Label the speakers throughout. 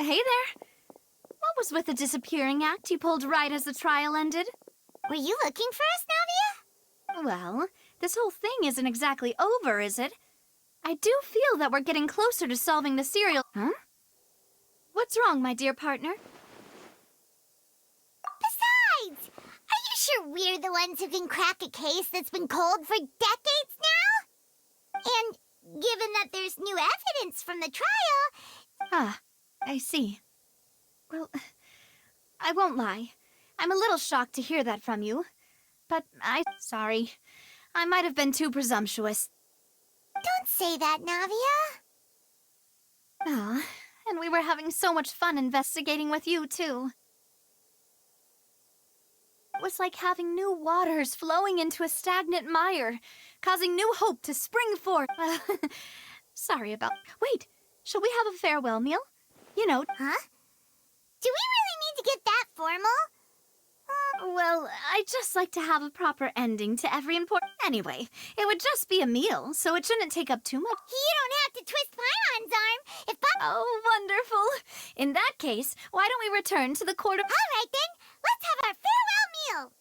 Speaker 1: Hey there. What was with the disappearing act you pulled right as the trial ended?
Speaker 2: Were you looking for us, Navia?
Speaker 1: Well, this whole thing isn't exactly over, is it? I do feel that we're getting closer to solving the serial... Huh? What's wrong, my dear partner?
Speaker 2: Besides, are you sure we're the ones who can crack a case that's been cold for decades now? And given that there's new evidence from the trial...
Speaker 1: Ah, I see. Well, I won't lie. I'm a little shocked to hear that from you. But sorry. I might have been too presumptuous.
Speaker 2: Don't say that, Navia.
Speaker 1: Ah, and we were having so much fun investigating with you, too. It was like having new waters flowing into a stagnant mire, causing new hope to spring forth. Sorry about... Wait, shall we have a farewell meal? You know...
Speaker 2: Huh? Do we really need to get that formal?
Speaker 1: Well, I'd just like to have a proper ending to every important... Anyway, it would just be a meal, so it shouldn't take up too much...
Speaker 2: You don't have to twist Paimon's arm if...
Speaker 1: Oh, wonderful! In that case, why don't we return to the court of...
Speaker 2: All right, then. Let's have our farewell meal.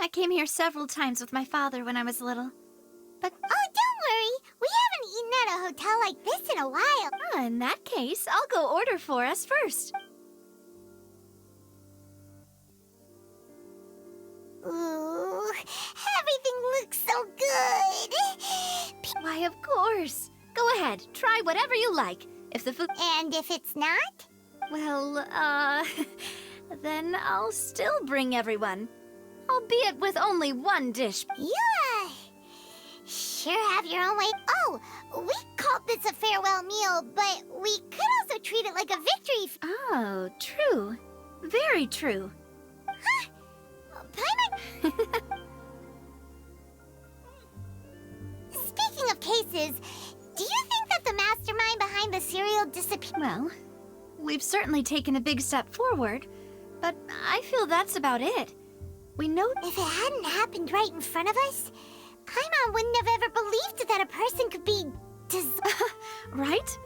Speaker 1: I came here several times with my father when I was little. But...
Speaker 2: Oh, don't worry. We haven't eaten at a hotel like this in a while.
Speaker 1: in that case, I'll go order for us first.
Speaker 2: Ooh, everything looks so good.
Speaker 1: Why, of course. Go ahead, try whatever you like. If the food...
Speaker 2: And if it's not?
Speaker 1: Well, then I'll still bring everyone. Albeit with only one dish.
Speaker 2: You, sure have your own way. Oh, we called this a farewell meal, but we could also treat it like a victory.
Speaker 1: Oh, true. Very true.
Speaker 2: Huh? Paimon? Speaking of cases, do you think that the mastermind behind the serial disappeared?
Speaker 1: Well, we've certainly taken a big step forward, but I feel that's about it. We know...
Speaker 2: If it hadn't happened right in front of us, Paimon wouldn't have ever believed that a person could be...
Speaker 1: Right?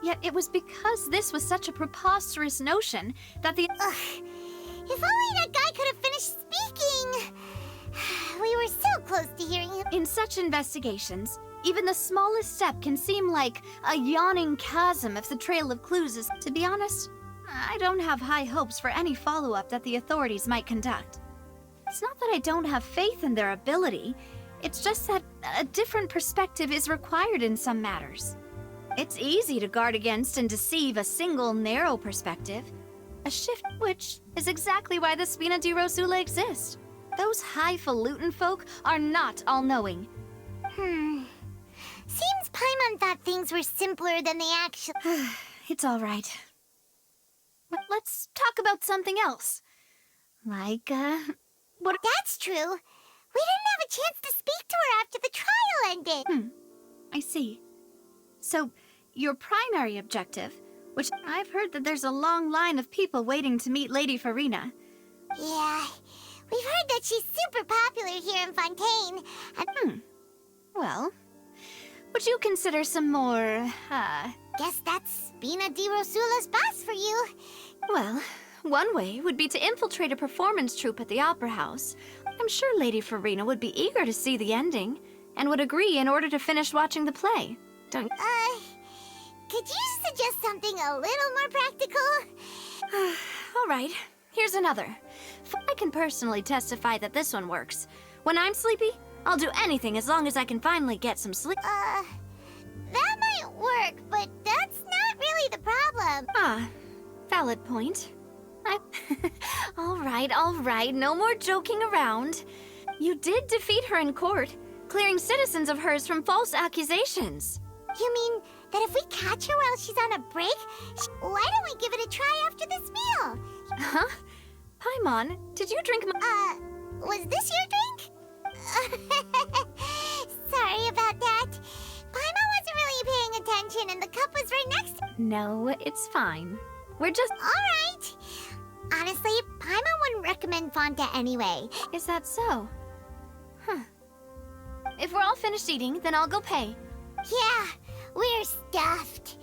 Speaker 1: Yet it was because this was such a preposterous notion that the...
Speaker 2: Ugh. If only that guy could have finished speaking! We were so close to hearing him.
Speaker 1: In such investigations, even the smallest step can seem like a yawning chasm if the trail of clues is... To be honest, I don't have high hopes for any follow-up that the authorities might conduct. It's not that I don't have faith in their ability, it's just that a different perspective is required in some matters. It's easy to guard against and deceive a single narrow perspective, a shift which is exactly why the Spina di Rosula exist. Those highfalutin folk are not all-knowing.
Speaker 2: Seems Paimon thought things were simpler than they actually...
Speaker 1: It's all right. But let's talk about something else. Like, what...
Speaker 2: That's true. We didn't have a chance to speak to her after the trial ended.
Speaker 1: I see. So, your primary objective, which I've heard that there's a long line of people waiting to meet Lady Farina.
Speaker 2: Yeah, we've heard that she's super popular here in Fontaine, and
Speaker 1: Well, would you consider some more,
Speaker 2: guess that's Spina di Rosula's boss for you.
Speaker 1: Well, one way would be to infiltrate a performance troupe at the Opera House. I'm sure Lady Farina would be eager to see the ending, and would agree in order to finish watching the play. Don't you?
Speaker 2: Could you suggest something a little more practical?
Speaker 1: All right, here's another. I can personally testify that this one works. When I'm sleepy, I'll do anything as long as I can finally get some sleep.
Speaker 2: That might work, but that's not really the problem.
Speaker 1: Valid point. All right, no more joking around. You did defeat her in court, clearing citizens of hers from false accusations.
Speaker 2: You mean that if we catch her while she's on a break, why don't we give it a try after this meal?
Speaker 1: Huh? Paimon, did you drink my—
Speaker 2: Was this your drink? Sorry about that. Paimon wasn't really paying attention and the cup was right next to—
Speaker 1: No, it's fine. We're just—
Speaker 2: Alright. Honestly, Paimon wouldn't recommend Fonta anyway.
Speaker 1: Is that so? Huh. If we're all finished eating, then I'll go pay.
Speaker 2: Yeah, we're stuffed.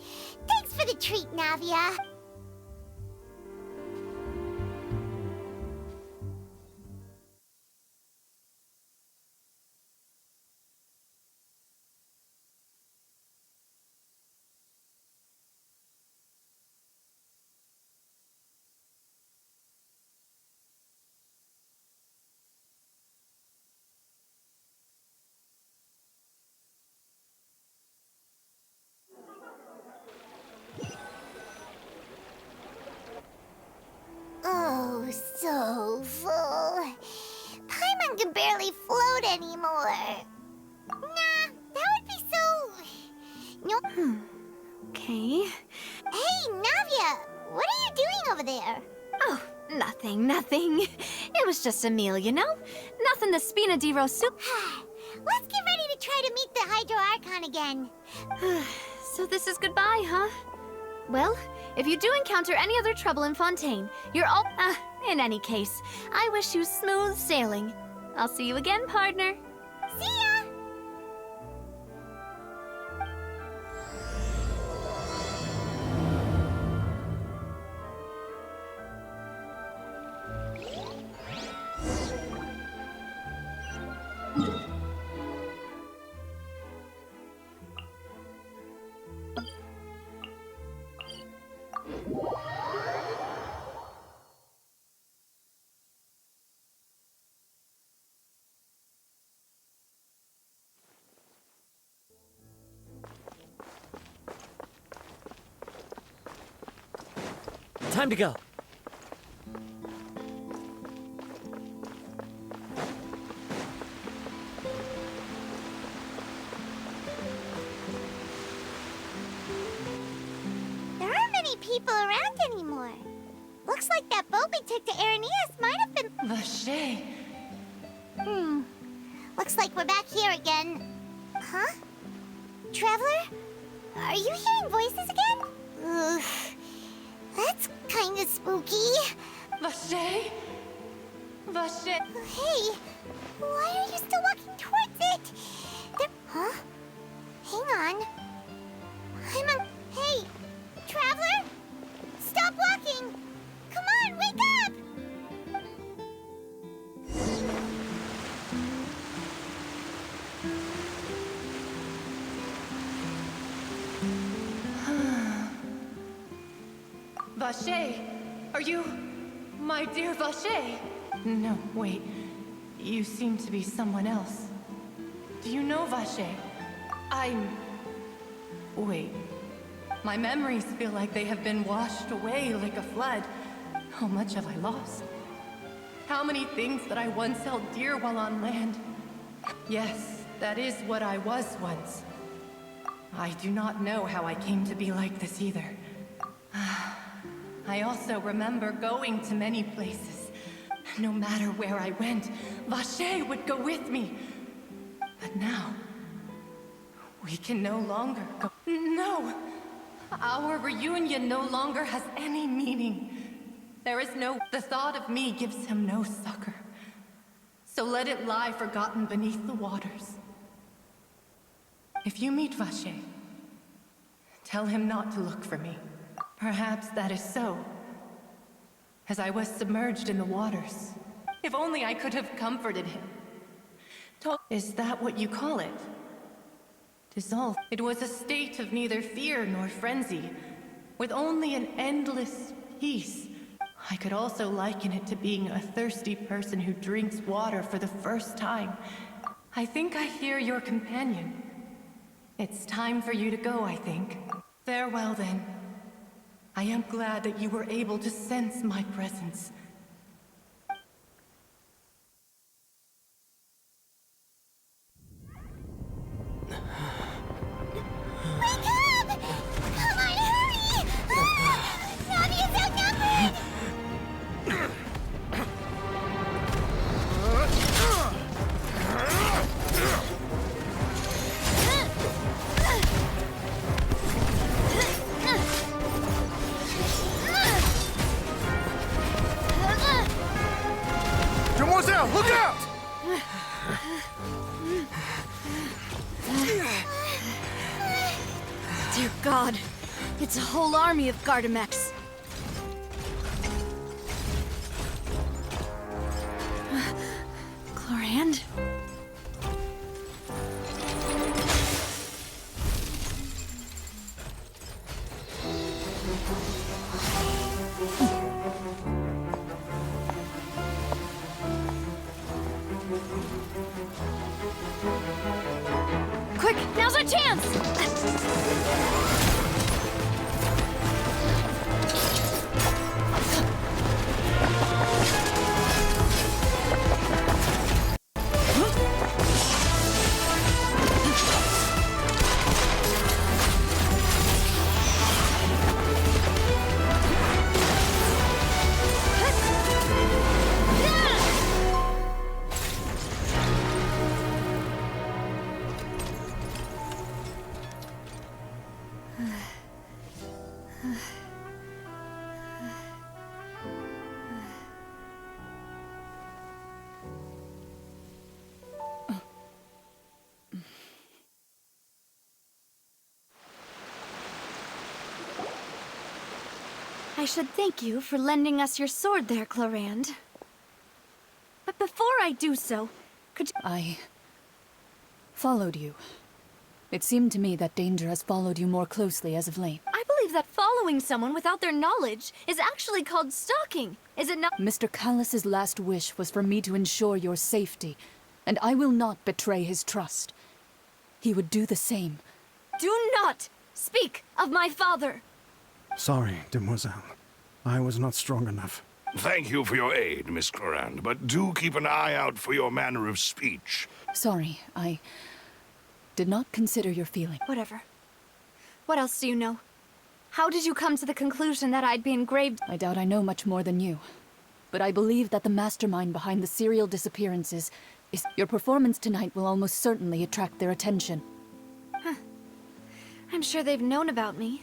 Speaker 2: Thanks for the treat, Navia. Oh, so full. Paimon can barely float anymore. Nah, that would be so... No.
Speaker 1: Okay.
Speaker 2: Hey, Navia, what are you doing over there?
Speaker 1: Oh, nothing. It was just a meal, you know? Nothing the Spina di Rosu.
Speaker 2: Let's get ready to try to meet the Hydro Archon again.
Speaker 1: So this is goodbye, huh? Well, if you do encounter any other trouble in Fontaine, you're all— in any case, I wish you smooth sailing. I'll see you again, partner.
Speaker 2: See ya!
Speaker 3: Time to go.
Speaker 2: There aren't many people around anymore. Looks like that boat we took to Araneas might have been...
Speaker 4: Vache.
Speaker 2: Looks like we're back here again. Huh? Traveler? Are you hearing voices again? Ugh. That's kinda spooky.
Speaker 4: Vache? Vache?
Speaker 2: Hey, why are you still walking towards it? Huh? Hang on. Hey, Traveler? Stop walking! Come on, wake up!
Speaker 4: Vache? Are you... my dear Vache? No, wait. You seem to be someone else. Do you know Vache? Wait. My memories feel like they have been washed away like a flood. How much have I lost? How many things that I once held dear while on land? Yes, that is what I was once. I do not know how I came to be like this either. I also remember going to many places, No matter where I went, Vache would go with me. But now, we can no longer go. No! Our reunion no longer has any meaning. There is no... The thought of me gives him no succor. So let it lie forgotten beneath the waters. If you meet Vache, tell him not to look for me. Perhaps that is so, as I was submerged in the waters. If only I could have comforted him. Is that what you call it? Dissolve. It was a state of neither fear nor frenzy, with only an endless peace. I could also liken it to being a thirsty person who drinks water for the first time. I think I hear your companion. It's time for you to go, I think. Farewell, then. I am glad that you were able to sense my presence.
Speaker 2: Wake up! Come on, hurry! Navi is outnumbered!
Speaker 5: Demoiselle, look out!
Speaker 1: Dear God, it's a whole army of Gardamex. Chlorand? Quick, now's our chance! I should thank you for lending us your sword there, Chlorand. But before I do so, could you—
Speaker 6: I followed you. It seemed to me that danger has followed you more closely as of late.
Speaker 1: I believe that following someone without their knowledge is actually called stalking, is it not?
Speaker 6: Mr. Callus's last wish was for me to ensure your safety, and I will not betray his trust. He would do the same.
Speaker 1: Do not speak of my father!
Speaker 5: Sorry, Demoiselle. I was not strong enough.
Speaker 7: Thank you for your aid, Miss Clorand, but do keep an eye out for your manner of speech.
Speaker 6: Sorry, I did not consider your feeling.
Speaker 1: Whatever. What else do you know? How did you come to the conclusion that I'd be engraved?
Speaker 6: I doubt I know much more than you. But I believe that the mastermind behind the serial disappearances is... Your performance tonight will almost certainly attract their attention.
Speaker 1: I'm sure they've known about me.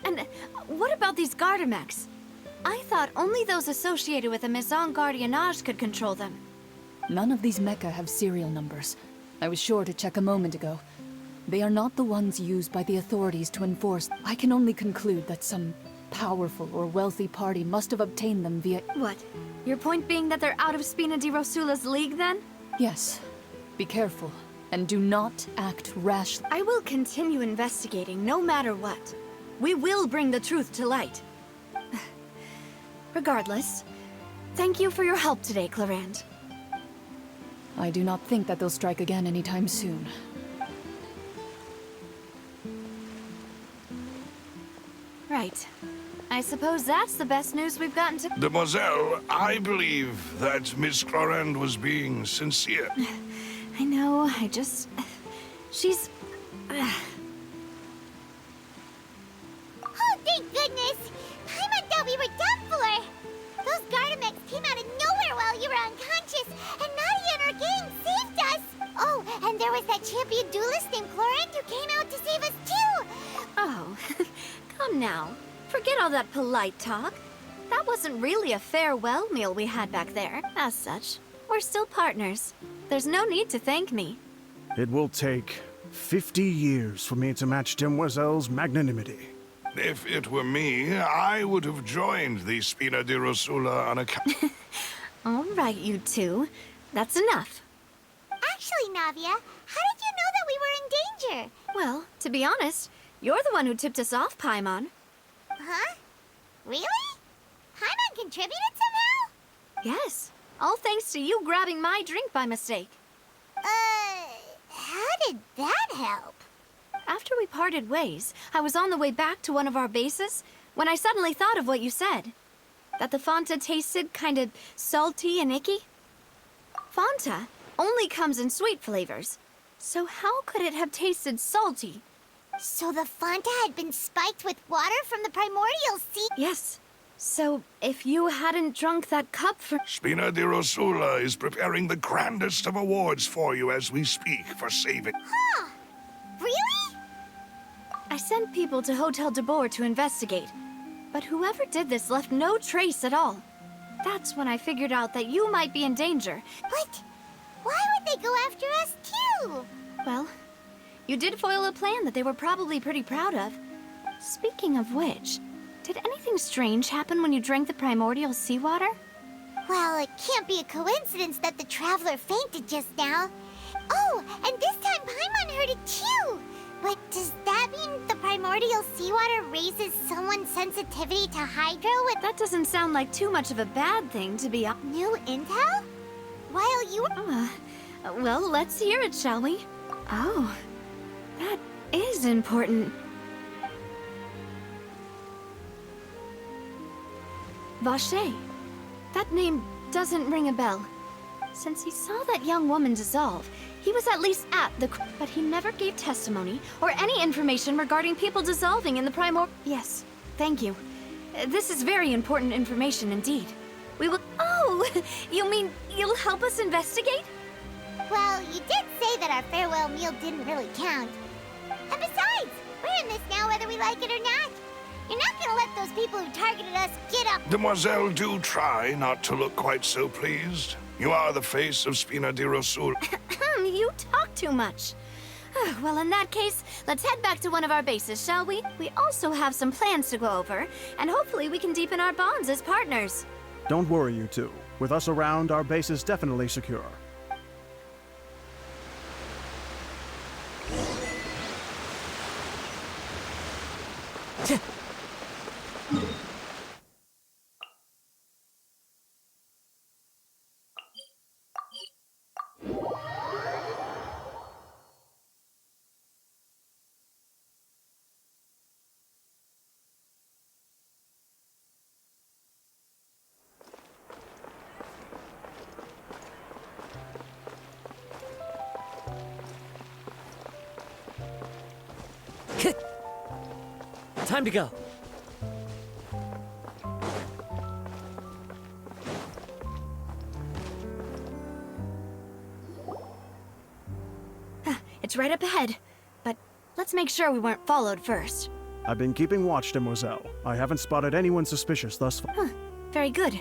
Speaker 1: And what about these Gardamex? I thought only those associated with the Maison Gardiennage could control them.
Speaker 6: None of these mecha have serial numbers. I was sure to check a moment ago. They are not the ones used by the authorities to enforce. I can only conclude that some powerful or wealthy party must have obtained them via...
Speaker 1: What? Your point being that they're out of Spina di Rosula's league, then?
Speaker 6: Yes. Be careful, and do not act rashly.
Speaker 1: I will continue investigating, no matter what. We will bring the truth to light. Regardless, thank you for your help today, Clorand.
Speaker 6: I do not think that they'll strike again anytime soon.
Speaker 1: Right. I suppose that's the best news we've gotten to—
Speaker 7: Demoiselle, I believe that Miss Clorand was being sincere.
Speaker 1: I know, I just... She's...
Speaker 2: Oh, thank goodness! Paimon thought we were done for! Those Gardamex came out of nowhere while
Speaker 1: on now. Forget all that polite talk. That wasn't really a farewell meal we had back there. As such, we're still partners. There's no need to thank me.
Speaker 5: It will take 50 years for me to match Demoiselle's magnanimity.
Speaker 7: If it were me, I would have joined the Spina di Rosula on account.
Speaker 1: All right, you two. That's enough.
Speaker 2: Actually, Navia, how did you know that we were in danger?
Speaker 1: Well, to be honest, you're the one who tipped us off, Paimon.
Speaker 2: Huh? Really? Paimon contributed somehow?
Speaker 1: Yes. All thanks to you grabbing my drink by mistake.
Speaker 2: How did that help?
Speaker 1: After we parted ways, I was on the way back to one of our bases when I suddenly thought of what you said. That the Fanta tasted kind of salty and icky. Fanta only comes in sweet flavors. So how could it have tasted salty?
Speaker 2: So the Fanta had been spiked with water from the primordial sea?
Speaker 1: Yes. So if you hadn't drunk that cup for...
Speaker 7: Spina di Rosula is preparing the grandest of awards for you as we speak for saving.
Speaker 2: Huh. Really?
Speaker 1: I sent people to Hotel de Boer to investigate. But whoever did this left no trace at all. That's when I figured out that you might be in danger.
Speaker 2: But why would they go after us too?
Speaker 1: Well, you did foil a plan that they were probably pretty proud of. Speaking of which, did anything strange happen when you drank the primordial seawater?
Speaker 2: Well, it can't be a coincidence that the traveler fainted just now. Oh, and this time Paimon heard it too! But does that mean the primordial seawater raises someone's sensitivity to hydro?
Speaker 1: That doesn't sound like too much of a bad thing to be...
Speaker 2: New intel? While you were...
Speaker 1: well, let's hear it, shall we? Oh, that is important. Vache. That name doesn't ring a bell. Since he saw that young woman dissolve, he was at least at the... But he never gave testimony or any information regarding people dissolving in the primor... Yes, thank you. This is very important information indeed. We will... Oh, you mean you'll help us investigate?
Speaker 2: Well, you did say that our farewell meal didn't really count. And besides, we're in this now whether we like it or not. You're not gonna let those people who targeted us get up.
Speaker 7: Demoiselle, do try not to look quite so pleased. You are the face of Spina di Rosula.
Speaker 1: You talk too much. Well, in that case, let's head back to one of our bases, shall we? We also have some plans to go over, and hopefully we can deepen our bonds as partners.
Speaker 5: Don't worry, you two. With us around, our base is definitely secure.
Speaker 3: Time to go.
Speaker 1: It's right up ahead, but let's make sure we weren't followed first.
Speaker 5: I've been keeping watch, Demoiselle. I haven't spotted anyone suspicious thus far.
Speaker 1: Very good.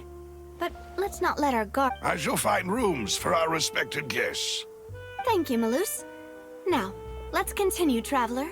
Speaker 1: But let's not let our guard...
Speaker 7: I shall find rooms for our respected guests.
Speaker 1: Thank you, Malus. Now, let's continue, traveler.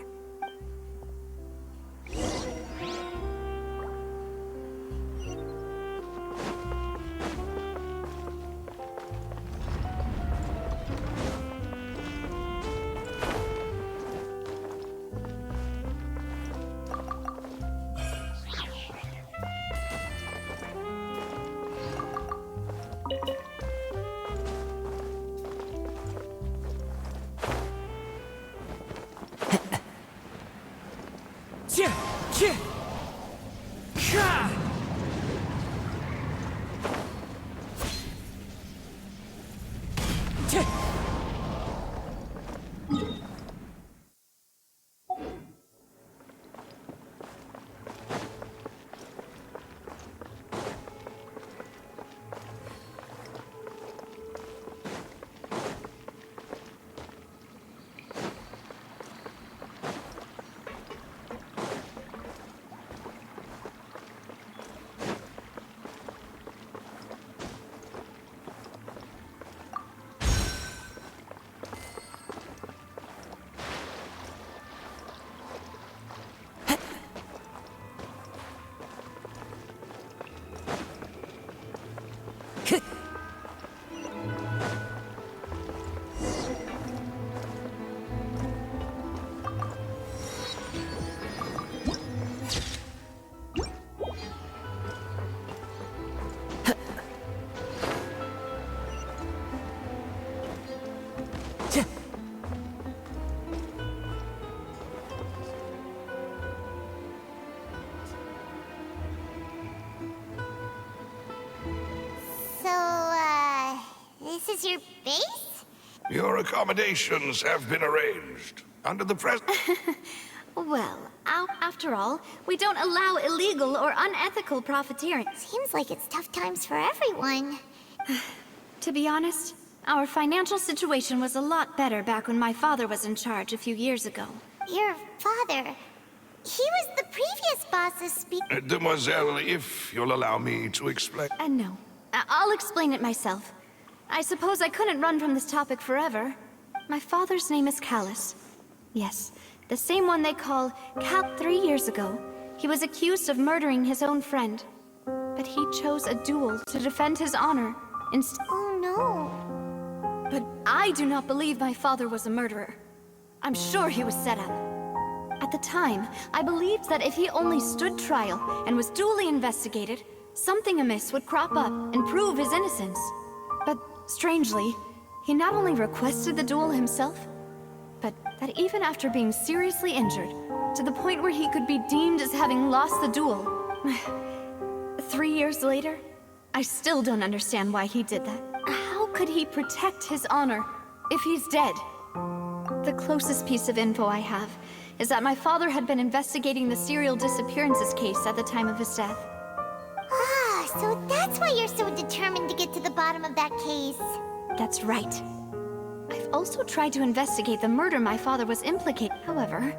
Speaker 2: So, this is your base?
Speaker 7: Your accommodations have been arranged. Under the present...
Speaker 1: Well, after all, we don't allow illegal or unethical profiteering.
Speaker 2: Seems like it's tough times for everyone.
Speaker 1: To be honest, our financial situation was a lot better back when my father was in charge a few years ago.
Speaker 2: Your father... He was the previous boss's speaker.
Speaker 7: Demoiselle, if you'll allow me to explain...
Speaker 1: No. I'll explain it myself. I suppose I couldn't run from this topic forever. My father's name is Callus. Yes, the same one they call Cal. 3 years ago, he was accused of murdering his own friend. But he chose a duel to defend his honor instead.
Speaker 2: Oh no.
Speaker 1: But I do not believe my father was a murderer. I'm sure he was set up. At the time, I believed that if he only stood trial and was duly investigated, something amiss would crop up and prove his innocence. But strangely, he not only requested the duel himself, but that even after being seriously injured, to the point where he could be deemed as having lost the duel, 3 years later, I still don't understand why he did that. How could he protect his honor if he's dead? The closest piece of info I have is that my father had been investigating the serial disappearances case at the time of his death.
Speaker 2: Ah, so that's why you're so determined to get to the bottom of that case.
Speaker 1: That's right. I've also tried to investigate the murder my father was implicated. However,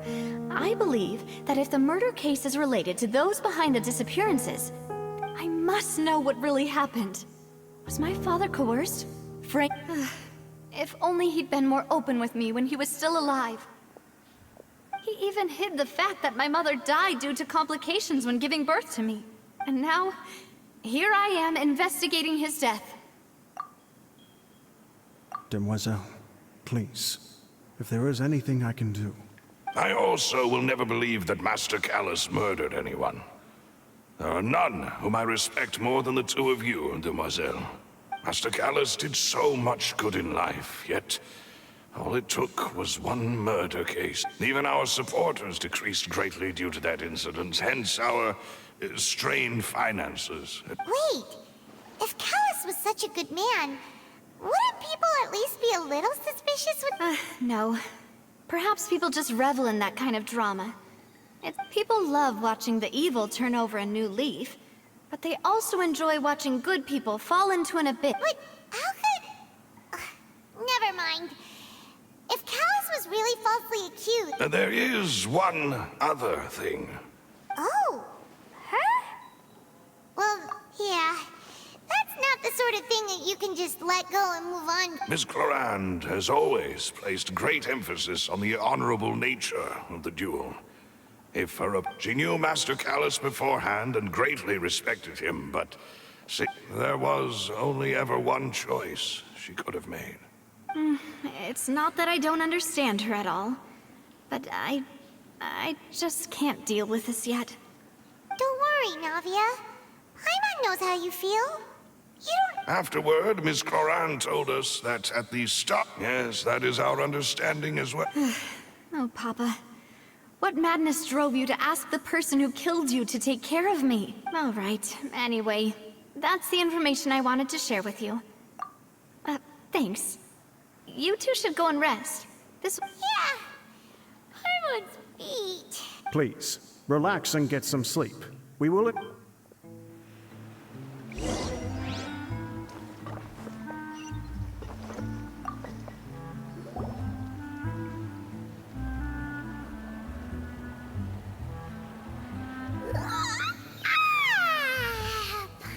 Speaker 1: I believe that if the murder case is related to those behind the disappearances, I must know what really happened. Was my father coerced? Frank... If only he'd been more open with me when he was still alive. He even hid the fact that my mother died due to complications when giving birth to me. And now, here I am investigating his death.
Speaker 5: Demoiselle, please, if there is anything I can do.
Speaker 7: I also will never believe that Master Callus murdered anyone. There are none whom I respect more than the two of you, Demoiselle. Master Callus did so much good in life, yet all it took was one murder case. Even our supporters decreased greatly due to that incident, hence our strained finances.
Speaker 2: Wait, if Callus was such a good man, wouldn't people at least be a little suspicious with...
Speaker 1: No. Perhaps people just revel in that kind of drama. People love watching the evil turn over a new leaf, but they also enjoy watching good people fall into an abyss.
Speaker 2: But how could... never mind. If Callus was really falsely accused...
Speaker 7: There is one other thing.
Speaker 2: Oh, her? Well, yeah. That's not the sort of thing that you can just let go and move on.
Speaker 7: Miss Clorand has always placed great emphasis on the honorable nature of the duel. She knew Master Callus beforehand and greatly respected him, but see, there was only ever one choice she could have made.
Speaker 1: It's not that I don't understand her at all, but I just can't deal with this yet.
Speaker 2: Don't worry, Navia. Paimon knows how you feel. You don't...
Speaker 7: Afterward, Miss Clorand told us that at the stop... Yes, that is our understanding as well.
Speaker 1: Oh, Papa. What madness drove you to ask the person who killed you to take care of me? All right, anyway, that's the information I wanted to share with you. Thanks. You two should go and rest.
Speaker 2: Yeah. Paimon's beat.
Speaker 5: Please, relax and get some sleep. We will...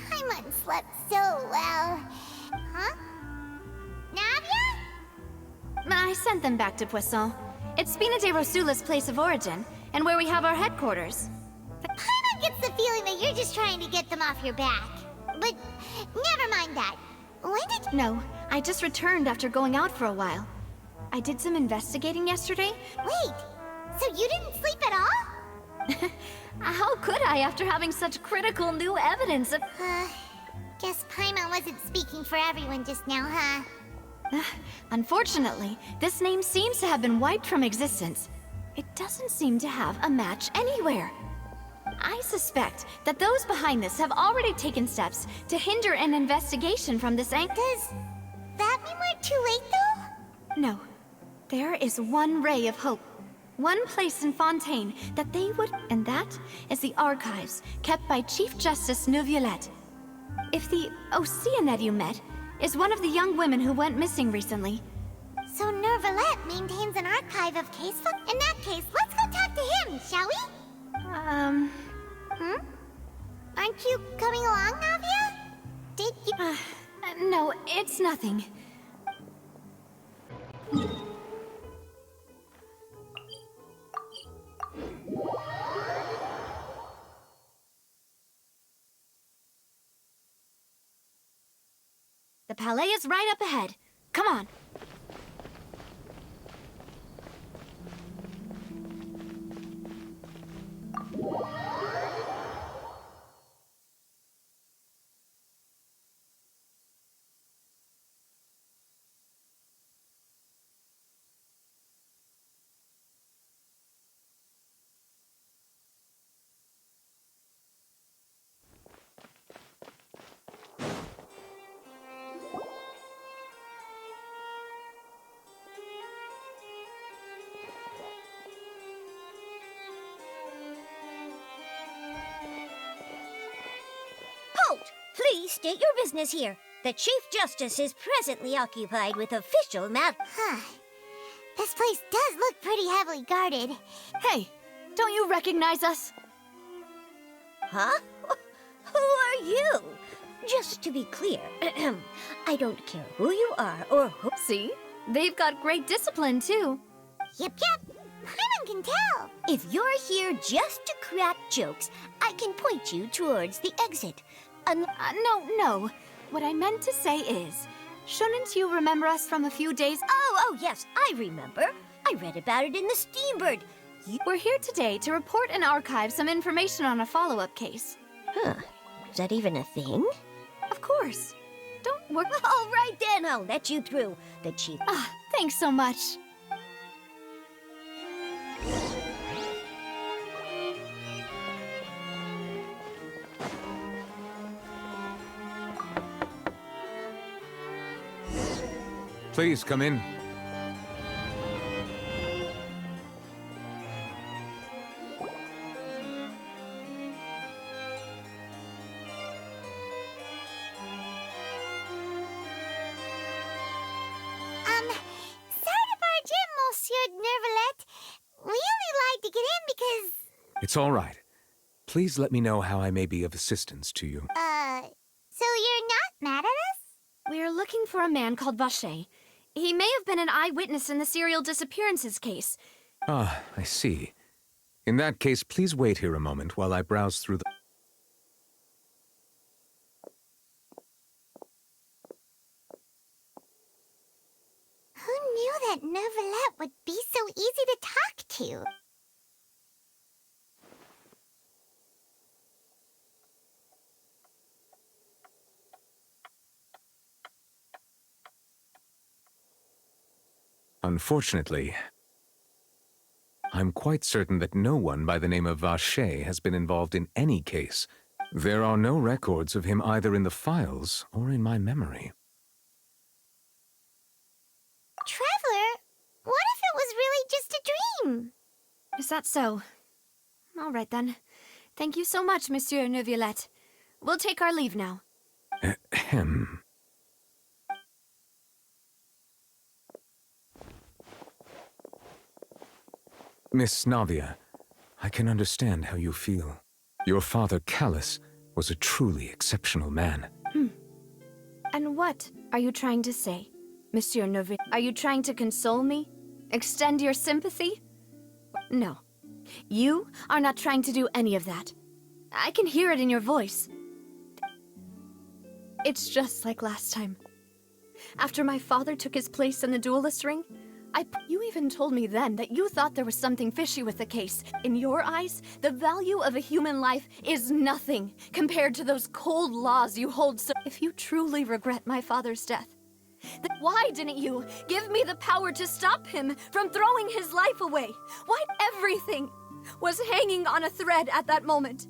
Speaker 2: Paimon slept so well. Huh? Navia?
Speaker 1: I sent them back to Poisson. It's Spina de Rosula's place of origin, and where we have our headquarters.
Speaker 2: Paimon gets the feeling that you're just trying to get them off your back. But never mind that. When did you...
Speaker 1: No, I just returned after going out for a while. I did some investigating yesterday.
Speaker 2: Wait, so you didn't sleep at all?
Speaker 1: How could I after having such critical new evidence of...
Speaker 2: Guess Paimon wasn't speaking for everyone just now, huh?
Speaker 1: Unfortunately, this name seems to have been wiped from existence. It doesn't seem to have a match anywhere. I suspect that those behind this have already taken steps to hinder an investigation from this angle.
Speaker 2: Does that mean we're too late, though?
Speaker 1: No. There is one ray of hope. One place in Fontaine that they would... And that is the archives kept by Chief Justice Neuvillette. If the Oceanette you met is one of the young women who went missing recently...
Speaker 2: So Neuvillette maintains an archive of case files? In that case, let's go talk to him, shall we? Aren't you coming along, Navia? Did you...
Speaker 1: No, it's nothing. The Palais is right up ahead. Come on.
Speaker 8: Please state your business here. The Chief Justice is presently occupied with official matters.
Speaker 2: This place does look pretty heavily guarded.
Speaker 1: Hey, don't you recognize us?
Speaker 8: Huh? Who are you? Just to be clear, I don't care who you are or who...
Speaker 1: See? They've got great discipline, too.
Speaker 2: Yep. Paimon can tell.
Speaker 8: If you're here just to crack jokes, I can point you towards the exit.
Speaker 1: No. What I meant to say is, shouldn't you remember us from a few days...
Speaker 8: Oh, yes, I remember. I read about it in the Steambird.
Speaker 1: We're here today to report and archive some information on a follow-up case.
Speaker 8: Is that even a thing?
Speaker 1: Of course. Don't worry.
Speaker 8: All right, then, I'll let you through. The Chief...
Speaker 1: Thanks so much.
Speaker 9: Please come in.
Speaker 2: Sorry to barge in, Monsieur Neuvillette. We only lied to get in because...
Speaker 9: It's all right. Please let me know how I may be of assistance to you.
Speaker 2: So you're not mad at us?
Speaker 1: We're looking for a man called Vacher. He may have been an eyewitness in the serial disappearances case.
Speaker 9: Ah, I see. In that case, please wait here a moment while I browse through the...
Speaker 2: Who knew that Neuvillette would be so easy to talk to?
Speaker 9: Unfortunately, I'm quite certain that no one by the name of Vacher has been involved in any case. There are no records of him either in the files or in my memory.
Speaker 2: Traveler, what if it was really just a dream?
Speaker 1: Is that so? All right, then. Thank you so much, Monsieur Neuvillette. We'll take our leave now.
Speaker 9: Ahem. Miss Navia, I can understand how you feel. Your father, Callus, was a truly exceptional man.
Speaker 1: And what are you trying to say, Monsieur Neuvillette? Are you trying to console me? Extend your sympathy? No. You are not trying to do any of that. I can hear it in your voice. It's just like last time. After my father took his place in the duelist ring, you even told me then that you thought there was something fishy with the case. In your eyes, the value of a human life is nothing compared to those cold laws you hold so... If you truly regret my father's death, Why didn't you give me the power to stop him from throwing his life away? Why everything was hanging on a thread at that moment?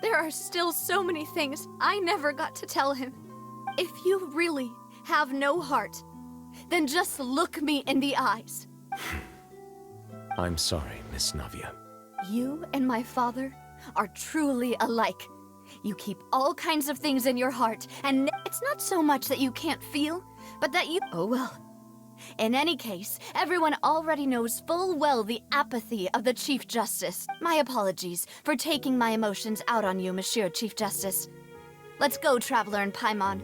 Speaker 1: There are still so many things I never got to tell him. If you really have no heart, then just look me in the eyes.
Speaker 9: I'm sorry, Miss Navia.
Speaker 1: You and my father are truly alike. You keep all kinds of things in your heart, and it's not so much that you can't feel, but that you... Oh well. In any case, everyone already knows full well the apathy of the Chief Justice. My apologies for taking my emotions out on you, Monsieur Chief Justice. Let's go, Traveler and Paimon.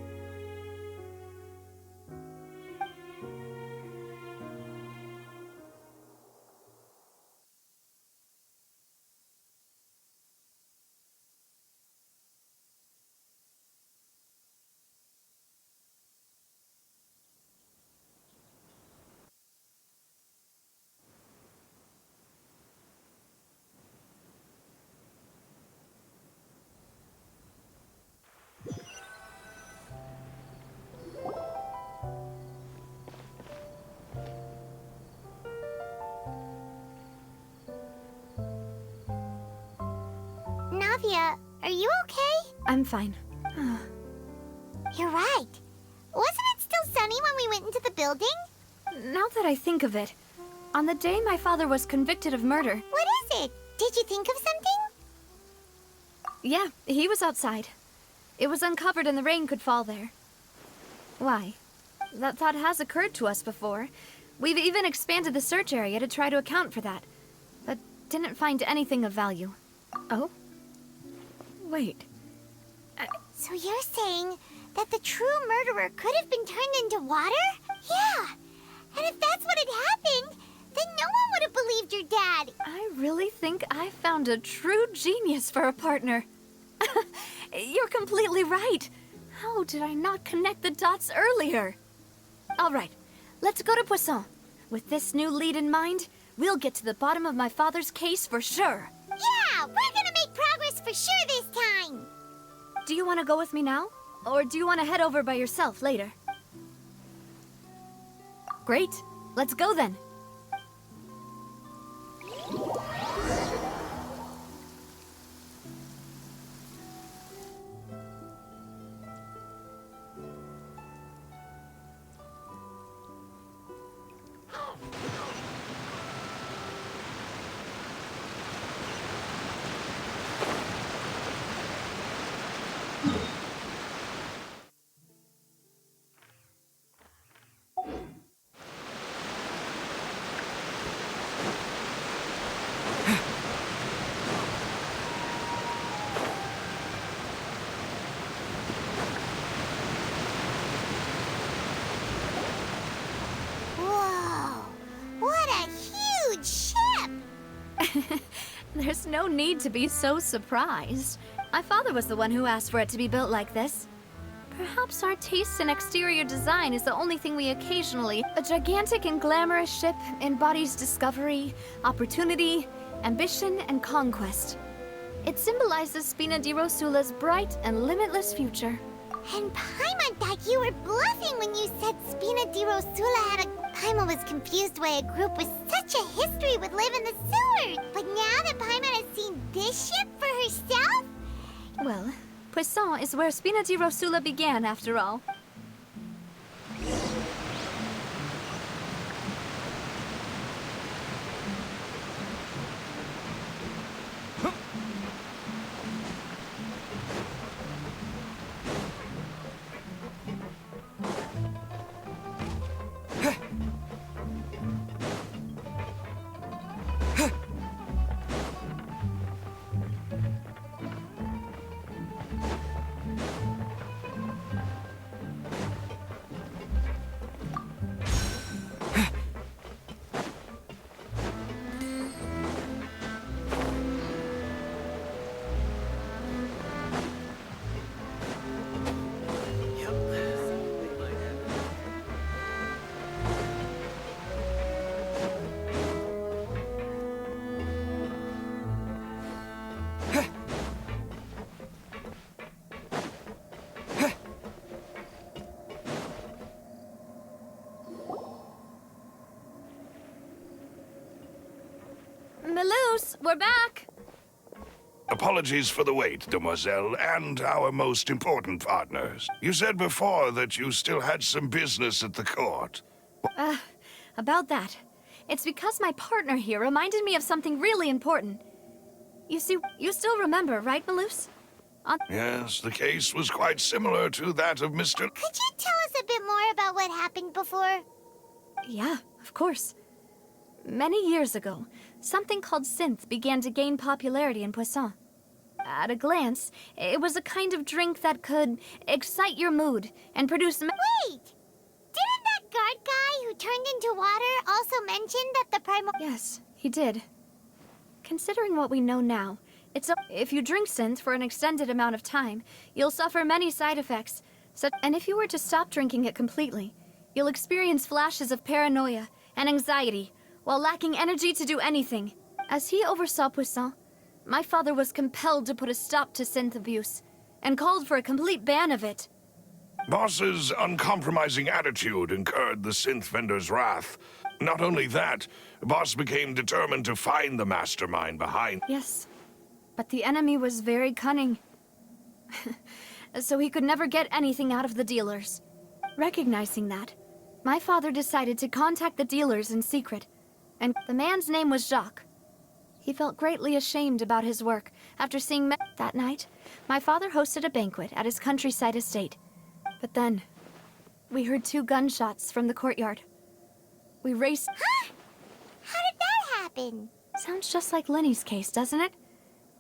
Speaker 2: Navia, are you okay?
Speaker 1: I'm fine.
Speaker 2: You're right. Wasn't it still sunny when we went into the building?
Speaker 1: Now that I think of it, on the day my father was convicted of murder...
Speaker 2: What is it? Did you think of something?
Speaker 1: Yeah, he was outside. It was uncovered and the rain could fall there. Why? That thought has occurred to us before. We've even expanded the search area to try to account for that, but didn't find anything of value. Oh? Wait.
Speaker 2: So you're saying that the true murderer could have been turned into water? Yeah. And if that's what had happened, then no one would have believed your dad.
Speaker 1: I really think I found a true genius for a partner. You're completely right. How did I not connect the dots earlier? All right, let's go to Poisson. With this new lead in mind, we'll get to the bottom of my father's case for sure.
Speaker 2: Yeah, we're gonna make progress for sure this time.
Speaker 1: Do you want to go with me now? Or do you want to head over by yourself later? Great, let's go then.
Speaker 2: Whoa, what a huge ship!
Speaker 1: There's no need to be so surprised. My father was the one who asked for it to be built like this. Perhaps our taste in exterior design is the only thing we occasionally... A gigantic and glamorous ship embodies discovery, opportunity, ambition, and conquest. It symbolizes Spina di Rosula's bright and limitless future.
Speaker 2: And Paimon thought you were bluffing when you said Spina di Rosula had a... Paimon was confused why a group with such a history would live in the sewers. But now that Paimon has seen this ship for herself...
Speaker 1: Well, Poisson is where Spina di Rosula began, after all. Melus, we're back!
Speaker 7: Apologies for the wait, demoiselle, and our most important partners. You said before that you still had some business at the court.
Speaker 1: About that. It's because my partner here reminded me of something really important. You see, you still remember, right, Melus?
Speaker 7: Yes, the case was quite similar to that of Mr.
Speaker 2: Could you tell us a bit more about what happened before?
Speaker 1: Yeah, of course. Many years ago, something called synth began to gain popularity in Poisson. At a glance, it was a kind of drink that could excite your mood and produce...
Speaker 2: Wait! Didn't that guard guy who turned into water also mention that the
Speaker 1: Yes, he did. Considering what we know now, if you drink synth for an extended amount of time, you'll suffer many side effects. And if you were to stop drinking it completely, you'll experience flashes of paranoia and anxiety while lacking energy to do anything. As he oversaw Poisson, my father was compelled to put a stop to synth abuse and called for a complete ban of it.
Speaker 7: Boss's uncompromising attitude incurred the synth vendor's wrath. Not only that, Boss became determined to find the mastermind behind...
Speaker 1: Yes, but the enemy was very cunning. So he could never get anything out of the dealers. Recognizing that, my father decided to contact the dealers in secret, and the man's name was Jacques. He felt greatly ashamed about his work after seeing me. That night, my father hosted a banquet at his countryside estate. But then, we heard 2 gunshots from the courtyard. We raced...
Speaker 2: Huh? How did that happen?
Speaker 1: Sounds just like Lenny's case, doesn't it?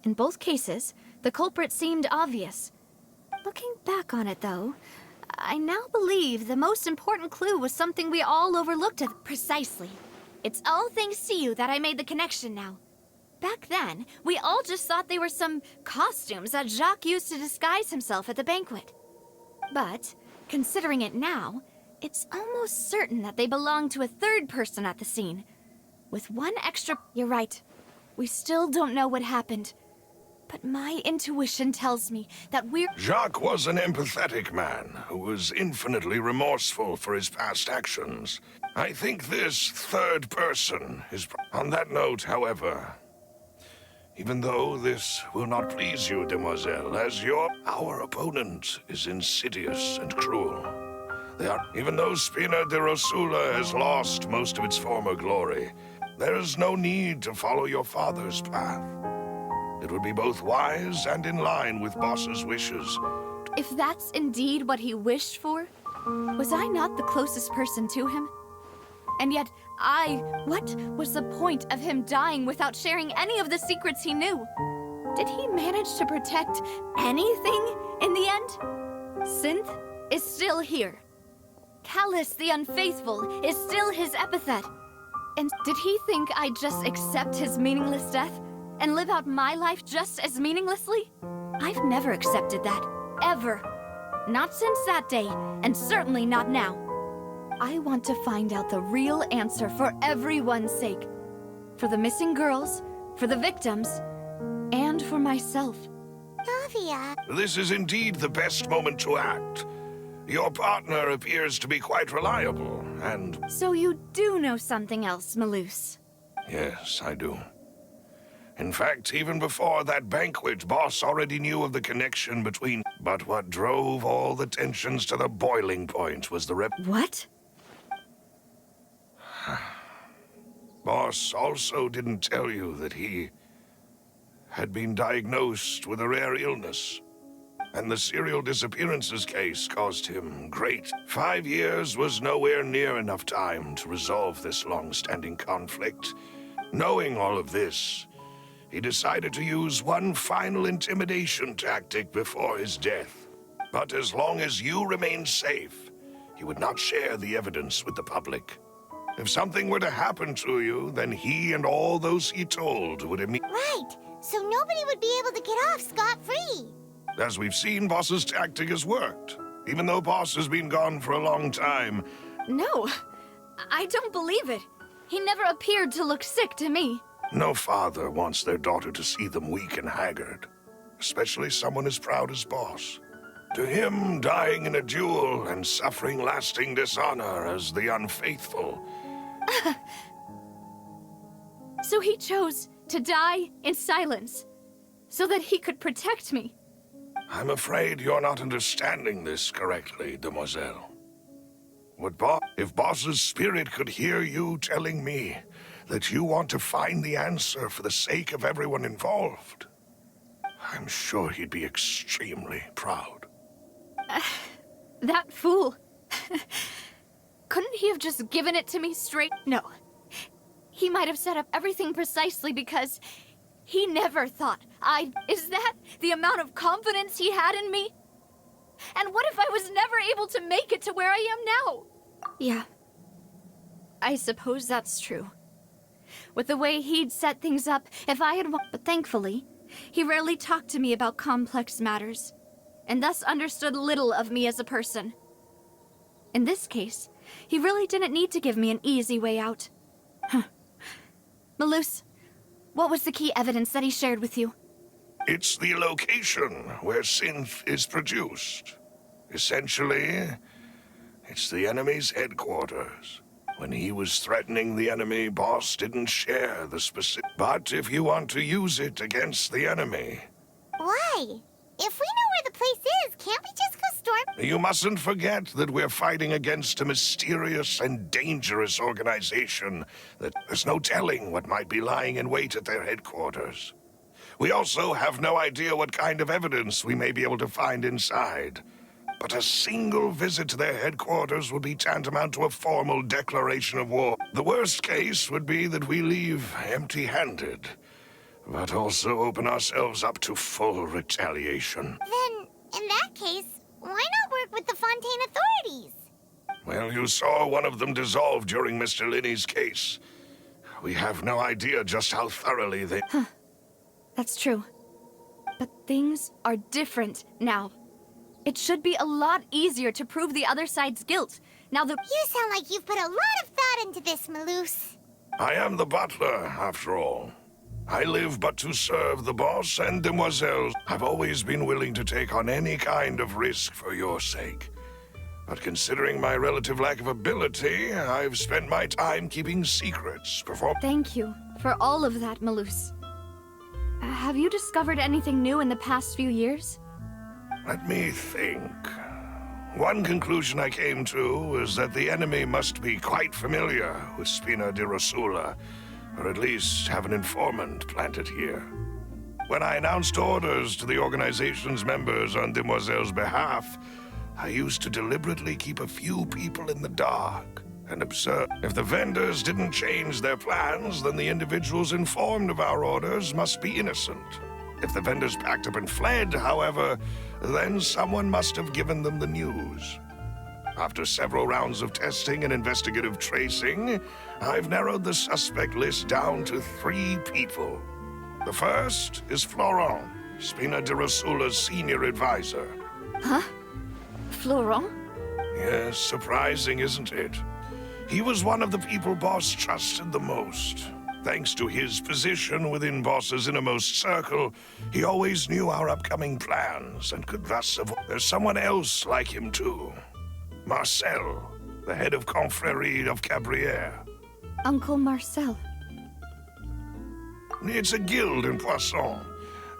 Speaker 1: In both cases, the culprit seemed obvious. Looking back on it, though, I now believe the most important clue was something we all overlooked at... Precisely. It's all thanks to you that I made the connection now. Back then, we all just thought they were some costumes that Jacques used to disguise himself at the banquet. But, considering it now, it's almost certain that they belong to a third person at the scene. With one extra... You're right. We still don't know what happened. But my intuition tells me that we're...
Speaker 7: Jacques was an empathetic man who was infinitely remorseful for his past actions. I think this third person is... On that note, however, even though this will not please you, demoiselle, as our opponent is insidious and cruel. Even though Spina de Rosula has lost most of its former glory, there is no need to follow your father's path. It would be both wise and in line with Boss's wishes.
Speaker 1: If that's indeed what he wished for, was I not the closest person to him? And yet, what was the point of him dying without sharing any of the secrets he knew? Did he manage to protect anything in the end? Synth is still here. Callous the Unfaithful is still his epithet. And did he think I'd just accept his meaningless death and live out my life just as meaninglessly? I've never accepted that. Ever. Not since that day, and certainly not now. I want to find out the real answer for everyone's sake. For the missing girls, for the victims, and for myself.
Speaker 2: Navia.
Speaker 7: This is indeed the best moment to act. Your partner appears to be quite reliable, and...
Speaker 1: So you do know something else, Melus?
Speaker 7: Yes, I do. In fact, even before that banquet, Boss already knew of the connection between... But what drove all the tensions to the boiling point was the
Speaker 1: What?
Speaker 7: Boss also didn't tell you that he had been diagnosed with a rare illness. And the serial disappearances case caused him great. 5 years was nowhere near enough time to resolve this long-standing conflict. Knowing all of this, he decided to use one final intimidation tactic before his death. But as long as you remained safe, he would not share the evidence with the public. If something were to happen to you, then he and all those he told would immediately...
Speaker 2: Right, so nobody would be able to get off scot-free.
Speaker 7: As we've seen, Boss's tactic has worked. Even though Boss has been gone for a long time.
Speaker 1: No, I don't believe it. He never appeared to look sick to me.
Speaker 7: No father wants their daughter to see them weak and haggard, especially someone as proud as Boss. To him, dying in a duel and suffering lasting dishonor as the unfaithful.
Speaker 1: So he chose to die in silence, so that he could protect me.
Speaker 7: I'm afraid you're not understanding this correctly, demoiselle. If Boss's spirit could hear you telling me that you want to find the answer for the sake of everyone involved, I'm sure he'd be extremely proud.
Speaker 1: That fool. Couldn't he have just given it to me straight? No. He might have set up everything precisely because he never thought Is that the amount of confidence he had in me? And what if I was never able to make it to where I am now? Yeah. I suppose that's true. With the way he'd set things up, if I had but thankfully, he rarely talked to me about complex matters, and thus understood little of me as a person. In this case, he really didn't need to give me an easy way out. Malus, what was the key evidence that he shared with you?
Speaker 7: It's the location where synth is produced. Essentially, it's the enemy's headquarters. When he was threatening the enemy, Boss didn't share the specific. But if you want to use it against the enemy...
Speaker 2: Why? If we know where the place is, can't we just go storm?
Speaker 7: You mustn't forget that we're fighting against a mysterious and dangerous organization that there's no telling what might be lying in wait at their headquarters. We also have no idea what kind of evidence we may be able to find inside. But a single visit to their headquarters would be tantamount to a formal declaration of war. The worst case would be that we leave empty-handed, but also open ourselves up to full retaliation.
Speaker 2: Then, in that case, why not work with the Fontaine authorities?
Speaker 7: Well, you saw one of them dissolve during Mr. Linney's case. We have no idea just how thoroughly they...
Speaker 1: That's true. But things are different now. It should be a lot easier to prove the other side's guilt. Now the...
Speaker 2: You sound like you've put a lot of thought into this, Malus.
Speaker 7: I am the butler, after all. I live but to serve the boss and demoiselles. I've always been willing to take on any kind of risk for your sake. But considering my relative lack of ability, I've spent my time keeping secrets before...
Speaker 1: Thank you for all of that, Malus. Have you discovered anything new in the past few years?
Speaker 7: Let me think. One conclusion I came to is that the enemy must be quite familiar with Spina di Rosula, or at least have an informant planted here. When I announced orders to the organization's members on Demoiselle's behalf, I used to deliberately keep a few people in the dark and observe. If the vendors didn't change their plans, then the individuals informed of our orders must be innocent. If the vendors packed up and fled, however, then someone must have given them the news. After several rounds of testing and investigative tracing, I've narrowed the suspect list down to 3 people. The first is Florent, Spina di Rosula's senior advisor.
Speaker 1: Huh? Florent?
Speaker 7: Yes, surprising, isn't it? He was one of the people Boss trusted the most. Thanks to his position within Boss's innermost circle, he always knew our upcoming plans and could thus avoid... There's someone else like him, too. Marcel, the head of Confrérie of Cabrières.
Speaker 1: Uncle Marcel.
Speaker 7: It's a guild in Poisson.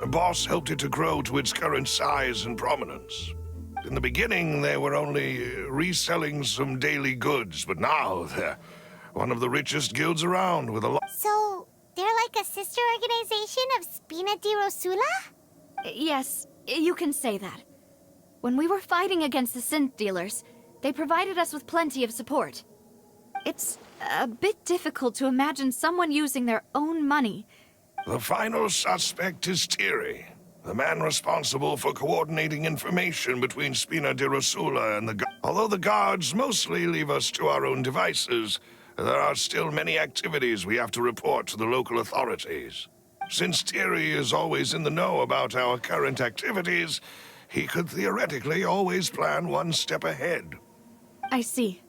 Speaker 7: Boss helped it to grow to its current size and prominence. In the beginning, they were only reselling some daily goods, but now they're one of the richest guilds around with a lot...
Speaker 2: So, they're like a sister organization of Spina di Rosula?
Speaker 1: Yes, you can say that. When we were fighting against the synth dealers, they provided us with plenty of support. It's a bit difficult to imagine someone using their own money.
Speaker 7: The final suspect is Thierry, the man responsible for coordinating information between Spina di Rosula and the... Although the guards mostly leave us to our own devices, there are still many activities we have to report to the local authorities. Since Thierry is always in the know about our current activities, he could theoretically always plan one step ahead.
Speaker 1: I see.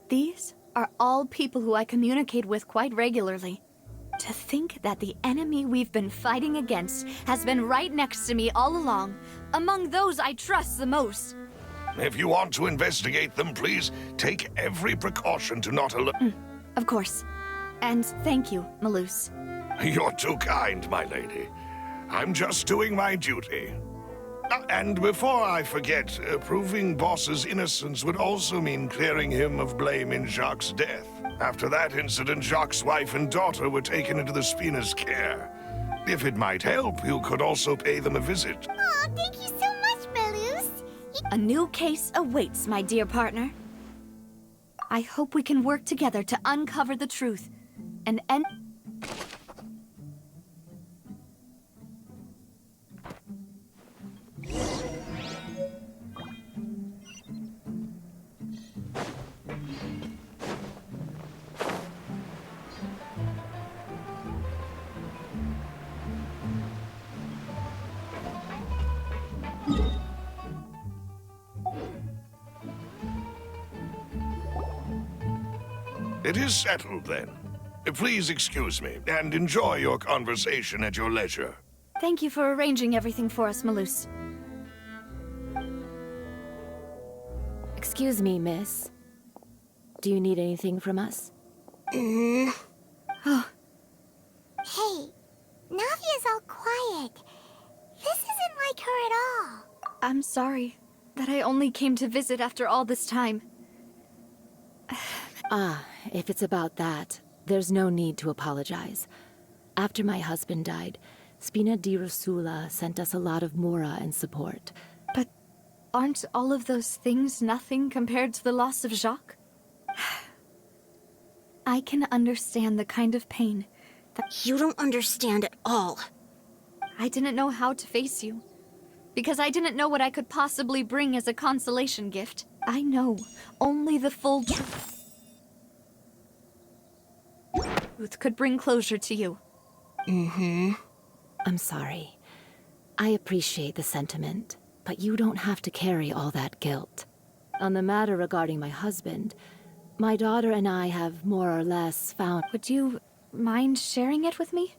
Speaker 1: These are all people who I communicate with quite regularly. To think that the enemy we've been fighting against has been right next to me all along, among those I trust the most.
Speaker 7: If you want to investigate them, please take every precaution to not alert...
Speaker 1: Of course. And thank you, Malus.
Speaker 7: You're too kind, my lady. I'm just doing my duty. And before I forget, proving Boss's innocence would also mean clearing him of blame in Jacques' death. After that incident, Jacques' wife and daughter were taken into the Spina's care. If it might help, you could also pay them a visit.
Speaker 2: Aw, thank you so much, Melus.
Speaker 1: A new case awaits, my dear partner. I hope we can work together to uncover the truth and end...
Speaker 7: It is settled, then. Please excuse me, and enjoy your conversation at your leisure.
Speaker 1: Thank you for arranging everything for us, Melus.
Speaker 10: Excuse me, miss. Do you need anything from us?
Speaker 2: Hey, Navia's all quiet. This isn't like her at all.
Speaker 1: I'm sorry that I only came to visit after all this time.
Speaker 10: If it's about that, there's no need to apologize. After my husband died, Spina di Rosula sent us a lot of mora and support.
Speaker 1: But aren't all of those things nothing compared to the loss of Jacques? I can understand the kind of pain that...
Speaker 8: You don't understand at all.
Speaker 1: I didn't know how to face you, because I didn't know what I could possibly bring as a consolation gift. I know only the full truth could bring closure to you.
Speaker 10: I'm sorry. I appreciate the sentiment, but you don't have to carry all that guilt. On the matter regarding my husband, my daughter and I have more or less found...
Speaker 1: Would you mind sharing it with me?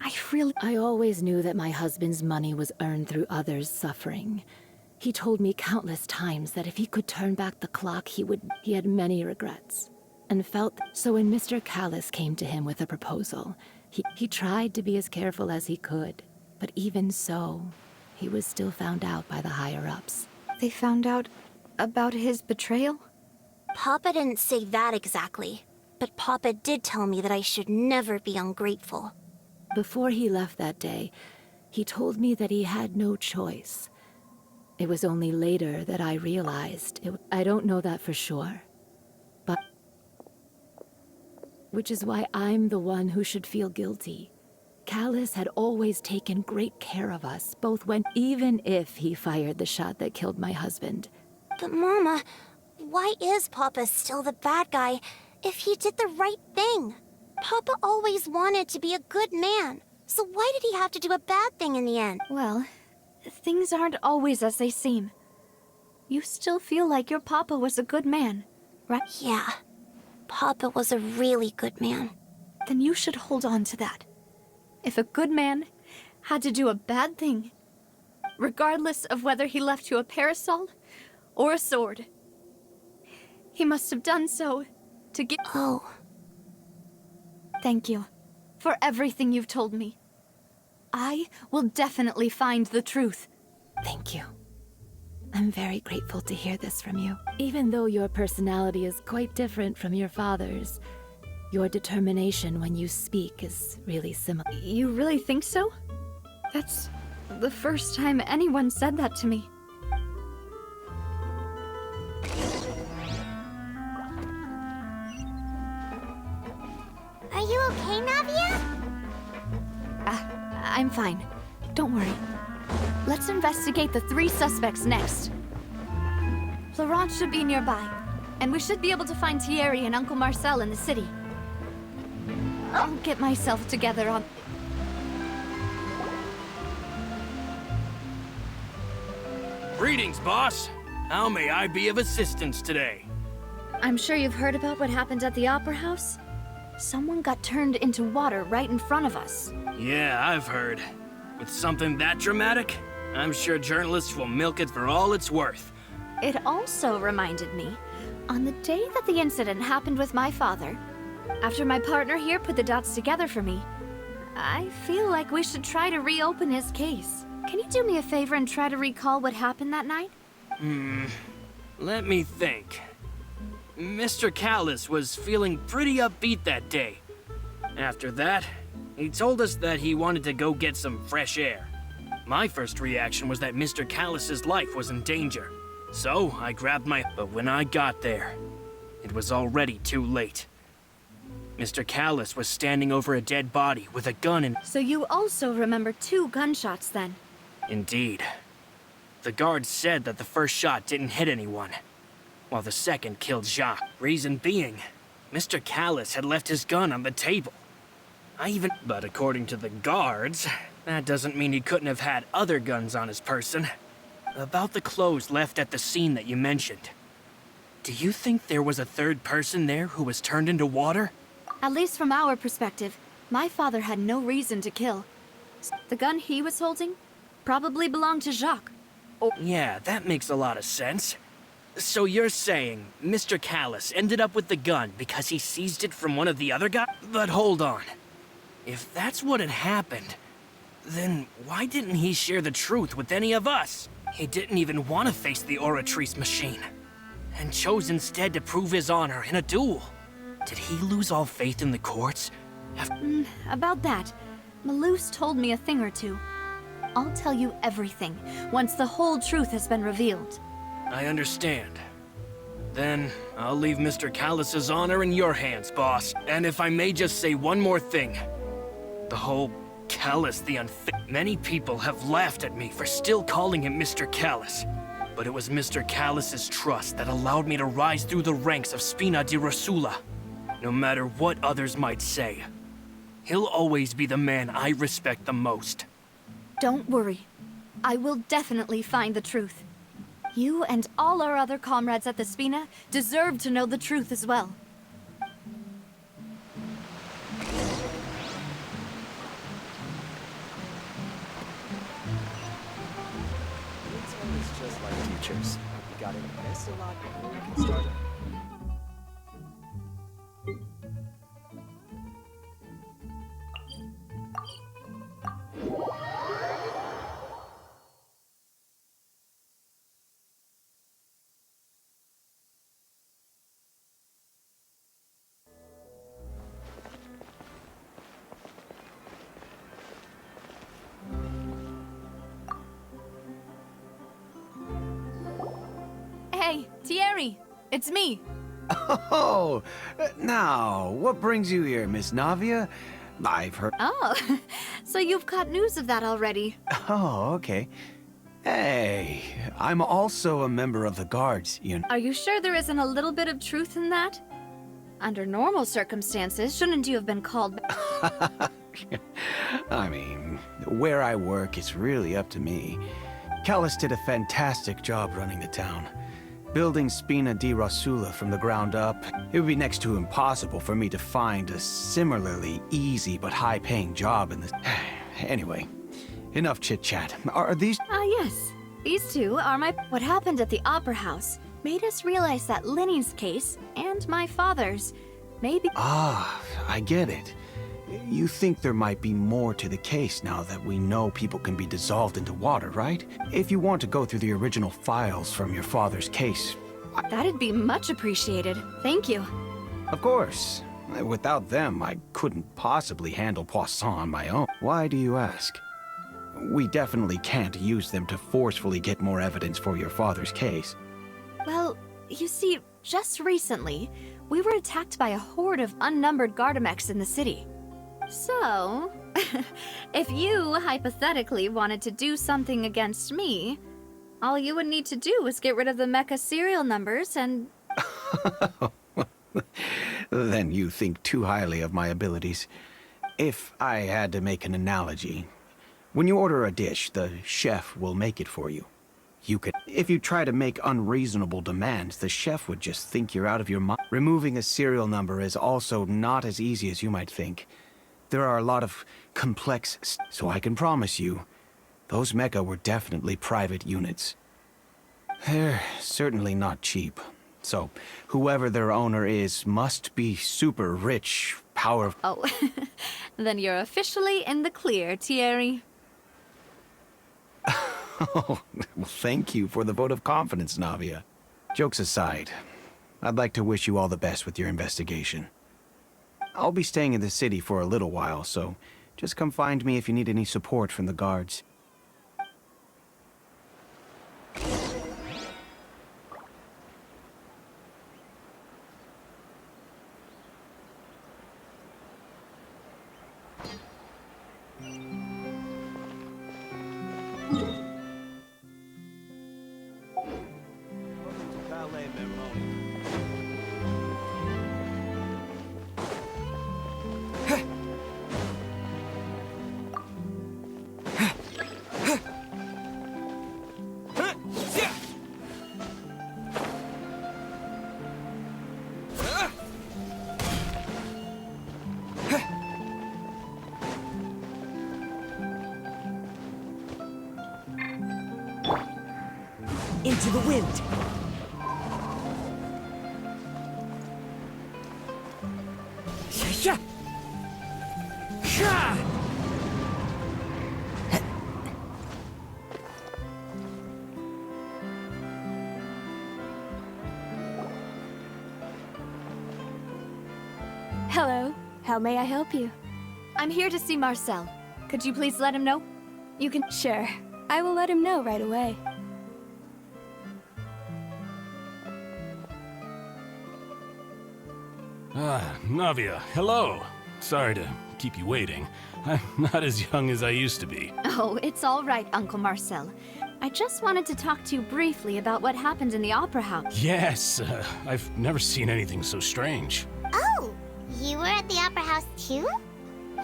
Speaker 10: I always knew that my husband's money was earned through others' suffering. He told me countless times that if he could turn back the clock, he had many regrets. And felt so when Mr. Callis came to him with a proposal, he tried to be as careful as he could. But even so, he was still found out by the higher-ups.
Speaker 1: They found out about his betrayal?
Speaker 8: Papa didn't say that exactly, but Papa did tell me that I should never be ungrateful.
Speaker 10: Before he left that day, he told me that he had no choice. It was only later that I realized I don't know that for sure. But... which is why I'm the one who should feel guilty. Callis had always taken great care of us, even if he fired the shot that killed my husband.
Speaker 8: But Mama, why is Papa still the bad guy if he did the right thing? Papa always wanted to be a good man, so why did he have to do a bad thing in the end?
Speaker 1: Well, things aren't always as they seem. You still feel like your papa was a good man, right?
Speaker 8: Yeah, Papa was a really good man.
Speaker 1: Then you should hold on to that. If a good man had to do a bad thing, regardless of whether he left you a parasol or a sword, he must have done so to get...
Speaker 8: Oh.
Speaker 1: Thank you for everything you've told me. I will definitely find the truth.
Speaker 10: Thank you. I'm very grateful to hear this from you. Even though your personality is quite different from your father's, your determination when you speak is really similar.
Speaker 1: You really think so? That's the first time anyone said that to me.
Speaker 2: Are you okay, Navia?
Speaker 1: I'm fine. Don't worry. Let's investigate the 3 suspects next. Florence should be nearby, and we should be able to find Thierry and Uncle Marcel in the city. I'll get myself together on...
Speaker 11: Greetings, boss. How may I be of assistance today?
Speaker 1: I'm sure you've heard about what happened at the Opera House. Someone got turned into water right in front of us.
Speaker 11: Yeah, I've heard. With something that dramatic, I'm sure journalists will milk it for all it's worth.
Speaker 1: It also reminded me, on the day that the incident happened with my father, after my partner here put the dots together for me, I feel like we should try to reopen his case. Can you do me a favor and try to recall what happened that night?
Speaker 11: Let me think. Mr. Callus was feeling pretty upbeat that day. After that, he told us that he wanted to go get some fresh air. My first reaction was that Mr. Callus's life was in danger. So I grabbed my... But when I got there, it was already too late. Mr. Callus was standing over a dead body with a gun in...
Speaker 1: So you also remember 2 gunshots then?
Speaker 11: Indeed. The guard said that the first shot didn't hit anyone, while the second killed Jacques. Reason being, Mr. Callus had left his gun on the table. But according to the guards, that doesn't mean he couldn't have had other guns on his person. About the clothes left at the scene that you mentioned. Do you think there was a third person there who was turned into water?
Speaker 1: At least from our perspective, my father had no reason to kill. The gun he was holding probably belonged to Jacques.
Speaker 11: Yeah, that makes a lot of sense. So you're saying Mr. Callus ended up with the gun because he seized it from one of the other guys? But hold on. If that's what had happened, then why didn't he share the truth with any of us? He didn't even want to face the Oratrice machine, and chose instead to prove his honor in a duel. Did he lose all faith in the courts?
Speaker 1: About that, Malus told me a thing or two. I'll tell you everything once the whole truth has been revealed.
Speaker 11: I understand. Then I'll leave Mr. Callus's honor in your hands, boss. And if I may just say one more thing. The whole Callus the unfit. Many people have laughed at me for still calling him Mr. Callus. But it was Mr. Callus's trust that allowed me to rise through the ranks of Spina di Rosula. No matter what others might say, he'll always be the man I respect the most.
Speaker 1: Don't worry. I will definitely find the truth. You and all our other comrades at the Spina deserve to know the truth as well.
Speaker 3: It's just like teachers. We gotta invest a lot before we can start.
Speaker 1: Hey, Thierry! It's me!
Speaker 12: Oh, now, what brings you here, Miss Navia? I've heard...
Speaker 1: Oh, so you've caught news of that already.
Speaker 12: Oh, okay. Hey, I'm also a member of the guards, you know.
Speaker 1: Are you sure there isn't a little bit of truth in that? Under normal circumstances, shouldn't you have been called back?
Speaker 12: I mean, where I work, it's really up to me. Callus did a fantastic job running the town. Building Spina di Rosula from the ground up, it would be next to impossible for me to find a similarly easy but high-paying job in this... Anyway, enough chit-chat. Are these...
Speaker 1: Yes. These two are my... What happened at the Opera House made us realize that Linny's case, and my father's, maybe...
Speaker 12: Ah, I get it. You think there might be more to the case now that we know people can be dissolved into water, right? If you want to go through the original files from your father's case...
Speaker 1: That'd be much appreciated. Thank you.
Speaker 12: Of course. Without them, I couldn't possibly handle Poisson on my own. Why do you ask? We definitely can't use them to forcefully get more evidence for your father's case.
Speaker 1: Well, you see, just recently, we were attacked by a horde of unnumbered Gardamex in the city. So, if you hypothetically wanted to do something against me, all you would need to do is get rid of the mecha serial numbers and...
Speaker 12: Then you think too highly of my abilities. If I had to make an analogy, when you order a dish, the chef will make it for you. If you try to make unreasonable demands, the chef would just think you're out of your mind. Removing a serial number is also not as easy as you might think. There are a lot of complex... So I can promise you, those mecha were definitely private units. They're certainly not cheap. So, whoever their owner is must be super rich, power of...
Speaker 1: Oh, then you're officially in the clear, Thierry.
Speaker 12: Oh, well, thank you for the vote of confidence, Navia. Jokes aside, I'd like to wish you all the best with your investigation. I'll be staying in the city for a little while, so just come find me if you need any support from the guards.
Speaker 13: Into the wind. Yeah. Yeah.
Speaker 1: Hello.
Speaker 14: How may I help you?
Speaker 1: I'm here to see Marcel. Could you please let him know? You can...
Speaker 14: Sure. I will let him know right away.
Speaker 15: Navia, hello. Sorry to keep you waiting. I'm not as young as I used to be.
Speaker 1: Oh, it's all right, Uncle Marcel. I just wanted to talk to you briefly about what happened in the Opera House.
Speaker 15: Yes, I've never seen anything so strange.
Speaker 2: Oh, you were at the Opera House too?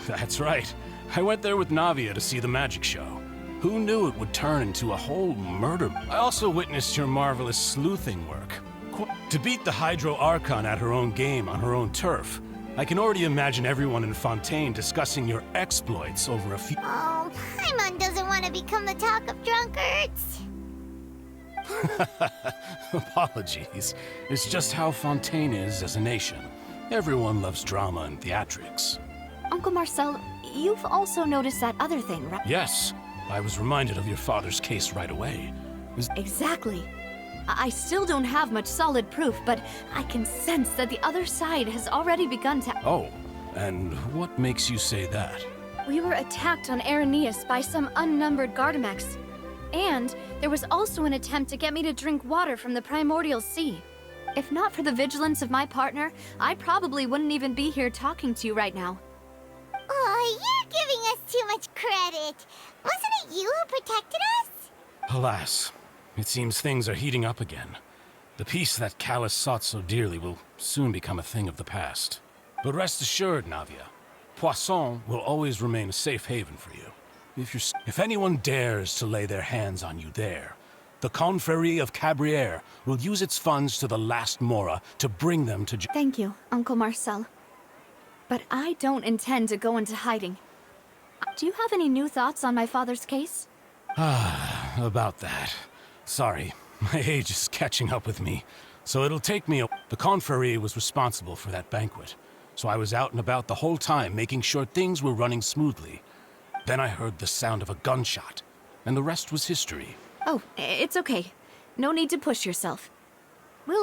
Speaker 15: That's right. I went there with Navia to see the magic show. Who knew it would turn into a whole murder? I also witnessed your marvelous sleuthing work. To beat the Hydro Arcon at her own game on her own turf. I can already imagine everyone in Fontaine discussing your exploits over a few...
Speaker 2: Oh, Paimon doesn't want to become the talk of drunkards.
Speaker 15: Apologies. It's just how Fontaine is as a nation. Everyone loves drama and theatrics.
Speaker 1: Uncle Marcel, you've also noticed that other thing, right?
Speaker 15: Yes. I was reminded of your father's case right away.
Speaker 1: Exactly. I still don't have much solid proof, but I can sense that the other side has already begun to...
Speaker 15: Oh, and what makes you say that?
Speaker 1: We were attacked on Arrhenius by some unnumbered Gardamex. And there was also an attempt to get me to drink water from the primordial sea. If not for the vigilance of my partner, I probably wouldn't even be here talking to you right now.
Speaker 2: Oh, you're giving us too much credit. Wasn't it you who protected us?
Speaker 15: Alas, it seems things are heating up again. The peace that Callus sought so dearly will soon become a thing of the past. But rest assured, Navia, Poisson will always remain a safe haven for you. If anyone dares to lay their hands on you there, the Confrérie of Cabrières will use its funds to the last Mora to bring them to...
Speaker 1: Thank you, Uncle Marcel. But I don't intend to go into hiding. Do you have any new thoughts on my father's case?
Speaker 15: About that. Sorry, my age is catching up with me, so it'll take me a... The Confrérie was responsible for that banquet, so I was out and about the whole time making sure things were running smoothly. Then I heard the sound of a gunshot, and the rest was history.
Speaker 1: Oh, it's okay. No need to push yourself.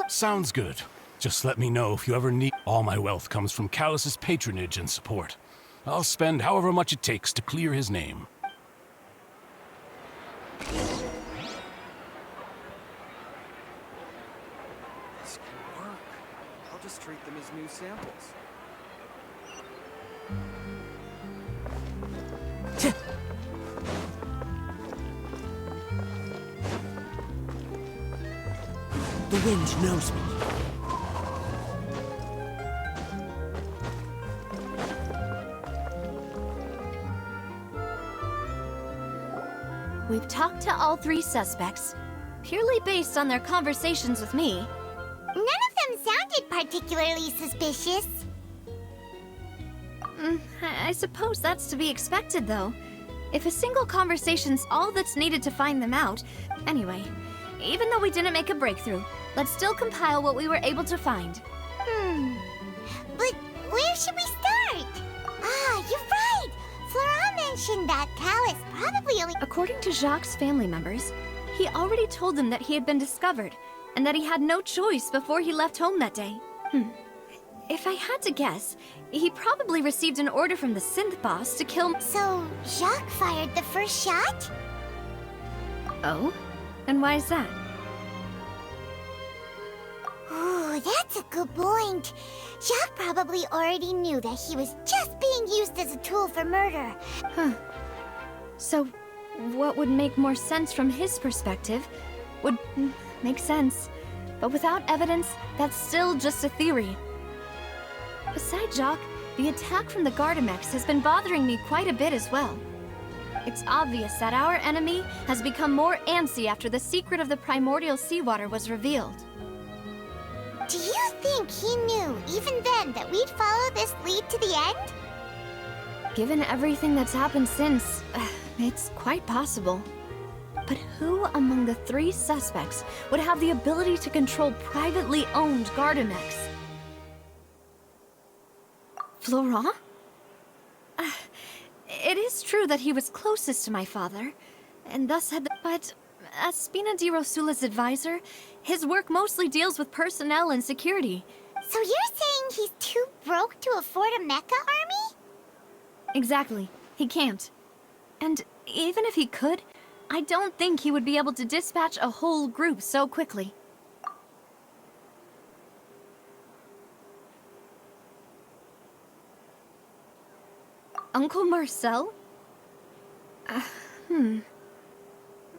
Speaker 15: Sounds good. Just let me know if you ever need... All my wealth comes from Callus's patronage and support. I'll spend however much it takes to clear his name.
Speaker 3: This can work. I'll just treat them as new samples.
Speaker 13: The wind knows me.
Speaker 1: We've talked to all three suspects, purely based on their conversations with me.
Speaker 2: None of them sounded particularly suspicious.
Speaker 1: I suppose that's to be expected, though. If a single conversation's all that's needed to find them out... Anyway, even though we didn't make a breakthrough, let's still compile what we were able to find.
Speaker 2: But where should we start? mentioned that Callus probably only—
Speaker 1: According to Jacques' family members, he already told them that he had been discovered, and that he had no choice before he left home that day. If I had to guess, he probably received an order from the synth boss to kill—
Speaker 2: So, Jacques fired the first shot?
Speaker 1: Oh? And why is that?
Speaker 2: Ooh, that's a good point. Jacques probably already knew that he was just being used as a tool for murder.
Speaker 1: So, what would make more sense from his perspective would make sense. But without evidence, that's still just a theory. Besides Jacques, the attack from the Gardamex has been bothering me quite a bit as well. It's obvious that our enemy has become more antsy after the secret of the primordial seawater was revealed.
Speaker 2: Do you think he knew, even then, that we'd follow this lead to the end?
Speaker 1: Given everything that's happened since, it's quite possible. But who among the 3 suspects would have the ability to control privately owned Gardamex? Florent? It is true that he was closest to my father, and thus had but as Spina di Rosula's advisor, his work mostly deals with personnel and security.
Speaker 2: So you're saying he's too broke to afford a mecha army?
Speaker 1: Exactly. He can't. And even if he could, I don't think he would be able to dispatch a whole group so quickly. Uncle Marcel?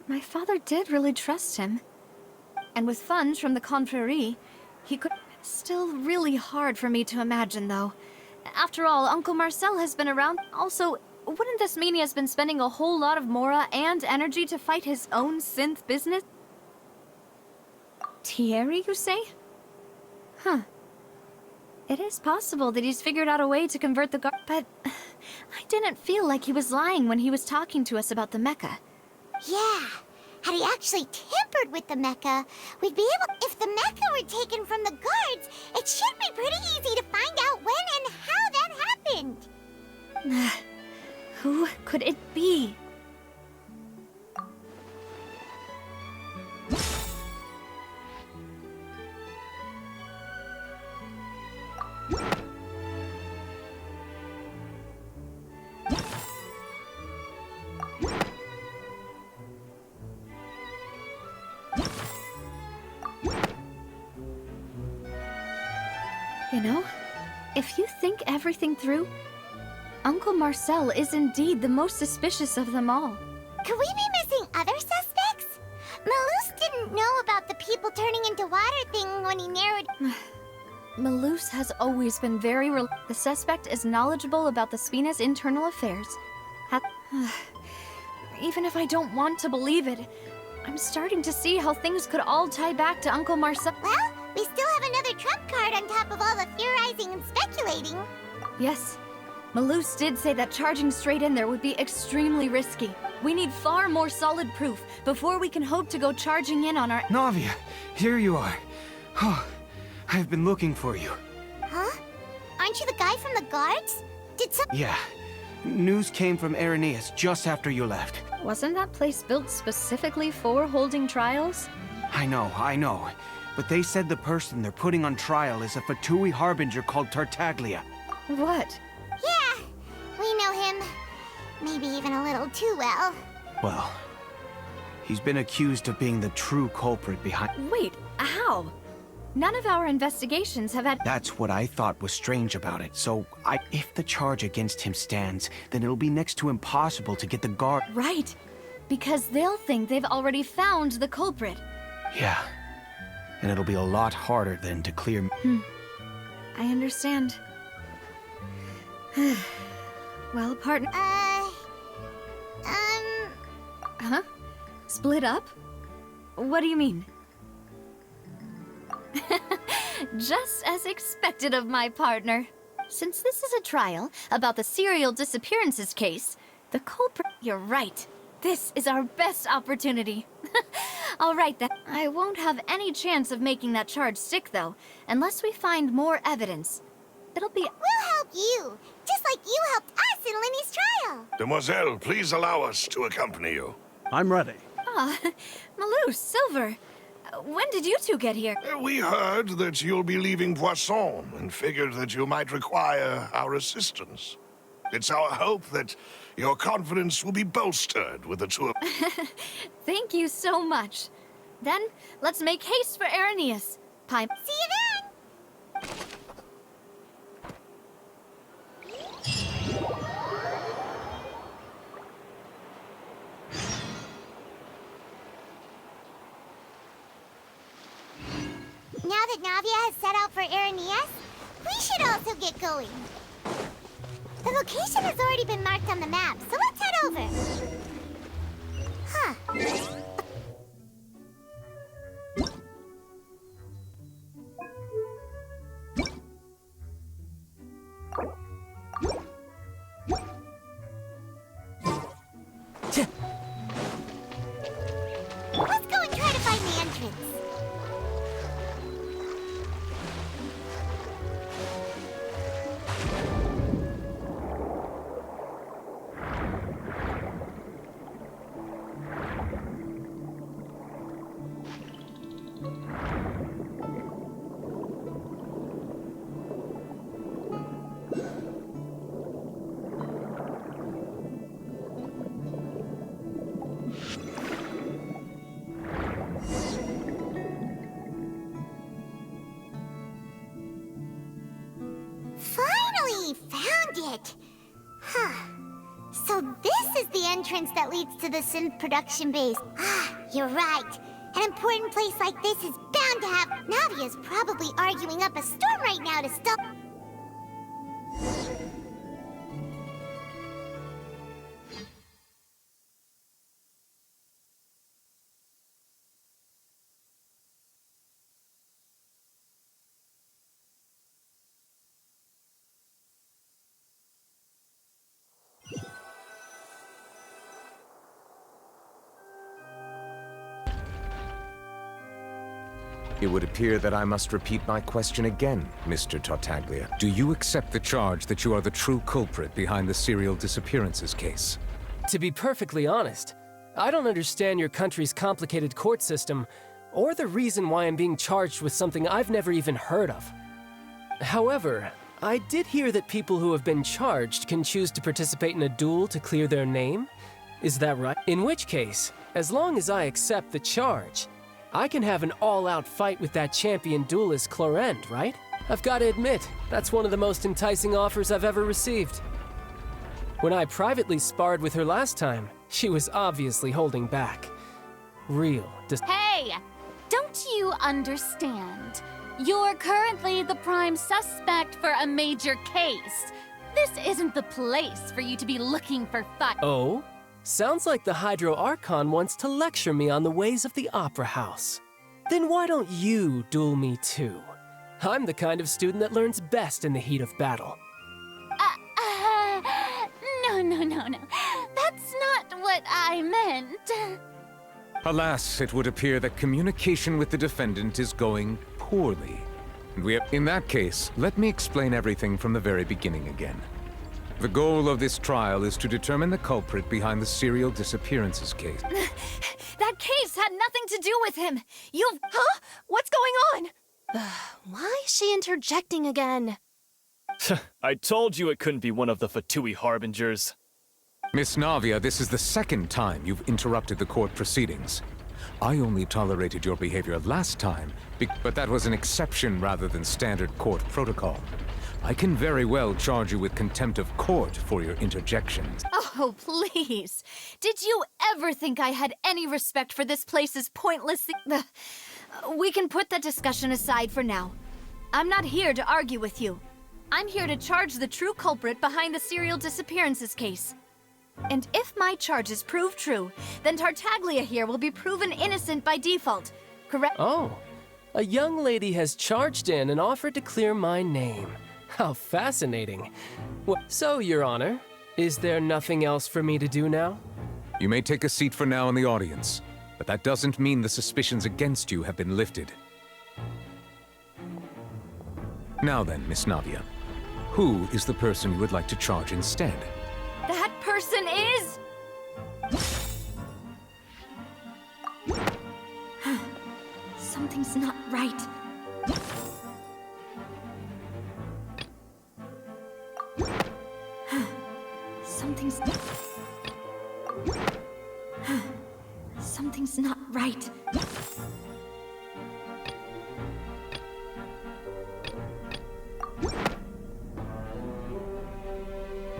Speaker 1: My father did really trust him. And with funds from the Confrérie, he could... Still really hard for me to imagine, though. After all, Uncle Marcel has been around. Also, wouldn't this mean he has been spending a whole lot of mora and energy to fight his own synth business? Thierry, you say? Huh. It is possible that he's figured out a way to convert the but I didn't feel like he was lying when he was talking to us about the mecha.
Speaker 2: Yeah. Had he actually tampered with the mecha, we'd be able— If the mecha were taken from the guards, it should be pretty easy to find out when and how that happened.
Speaker 1: Who could it be? You know, if you think everything through, Uncle Marcel is indeed the most suspicious of them all.
Speaker 2: Could we be missing other suspects? Malus didn't know about the people turning into water thing when he narrowed—
Speaker 1: Malus has always been very the suspect is knowledgeable about the Spina's internal affairs. Even if I don't want to believe it, I'm starting to see how things could all tie back to Uncle Marcel.
Speaker 2: Well, we still have another trump card on top of all the theorizing and speculating.
Speaker 1: Yes. Malus did say that charging straight in there would be extremely risky. We need far more solid proof before we can hope to go charging in on our—
Speaker 12: Navia, here you are. Oh, I've been looking for you.
Speaker 2: Huh? Aren't you the guy from the guards? Did some—
Speaker 12: Yeah. News came from Irenaeus just after you left.
Speaker 1: Wasn't that place built specifically for holding trials?
Speaker 12: I know. But they said the person they're putting on trial is a Fatui harbinger called Tartaglia.
Speaker 1: What?
Speaker 2: Yeah, we know him. Maybe even a little too well.
Speaker 12: Well, he's been accused of being the true culprit behind—
Speaker 1: Wait, how? None of our investigations have had—
Speaker 12: That's what I thought was strange about it. So, if the charge against him stands, then it'll be next to impossible to get the guard—
Speaker 1: Right. Because they'll think they've already found the culprit.
Speaker 12: Yeah. And it'll be a lot harder then to clear—
Speaker 1: I understand. Well, partner— Huh? Split up? What do you mean? Just as expected of my partner. Since this is a trial about the serial disappearances case, the culprit— You're right. This is our best opportunity. All right, then. I won't have any chance of making that charge stick, though, unless we find more evidence. It'll be—
Speaker 2: We'll help you, just like you helped us in Lenny's trial.
Speaker 7: Demoiselle, please allow us to accompany you.
Speaker 5: I'm ready.
Speaker 1: Ah, Malou, Silver. When did you two get here?
Speaker 7: We heard that you'll be leaving Poisson and figured that you might require our assistance. It's our hope that your confidence will be bolstered with the two of...
Speaker 1: Thank you so much. Then, let's make haste for Irenaeus.
Speaker 2: See you then! Now that Navia has set out for Irenaeus, we should also get going. The location has already been marked on the map, so let's head over. Huh. Let's go and try to find the entrance. Finally found it! Huh. So this is the entrance that leads to the synth production base. Ah, you're right. An important place like this is bound to have... Navia's probably arguing up a storm right now to stop...
Speaker 9: It would appear that I must repeat my question again, Mr. Tartaglia. Do you accept the charge that you are the true culprit behind the serial disappearances case?
Speaker 16: To be perfectly honest, I don't understand your country's complicated court system, or the reason why I'm being charged with something I've never even heard of. However, I did hear that people who have been charged can choose to participate in a duel to clear their name. Is that right? In which case, as long as I accept the charge, I can have an all-out fight with that champion duelist Clorend, right? I've got to admit, that's one of the most enticing offers I've ever received. When I privately sparred with her last time, she was obviously holding back.
Speaker 1: Hey! Don't you understand? You're currently the prime suspect for a major case. This isn't the place for you to be looking for fight.
Speaker 16: Oh? Sounds like the Hydro Arcon wants to lecture me on the ways of the Opera House. Then why don't you duel me too? I'm the kind of student that learns best in the heat of battle.
Speaker 1: No. That's not what I meant.
Speaker 9: Alas, it would appear that communication with the defendant is going poorly. In that case, let me explain everything from the very beginning again. The goal of this trial is to determine the culprit behind the serial disappearances case.
Speaker 1: That case had nothing to do with him.
Speaker 8: Huh? What's going on? Why is she interjecting again?
Speaker 17: I told you it couldn't be one of the Fatui Harbingers.
Speaker 9: Miss Navia, this is the second time you've interrupted the court proceedings. I only tolerated your behavior last time, but that was an exception rather than standard court protocol. I can very well charge you with contempt of court for your interjections.
Speaker 1: Oh, please. Did you ever think I had any respect for this place's pointless... We can put that discussion aside for now. I'm not here to argue with you. I'm here to charge the true culprit behind the serial disappearances case. And if my charges prove true, then Tartaglia here will be proven innocent by default, correct?
Speaker 16: Oh, a young lady has charged in and offered to clear my name. How fascinating. So, Your Honor, is there nothing else for me to do now?
Speaker 9: You may take a seat for now in the audience, but that doesn't mean the suspicions against you have been lifted. Now then, Miss Navia, Who is the person you would like to charge instead?
Speaker 1: That person is... Something's not right. Something's not right.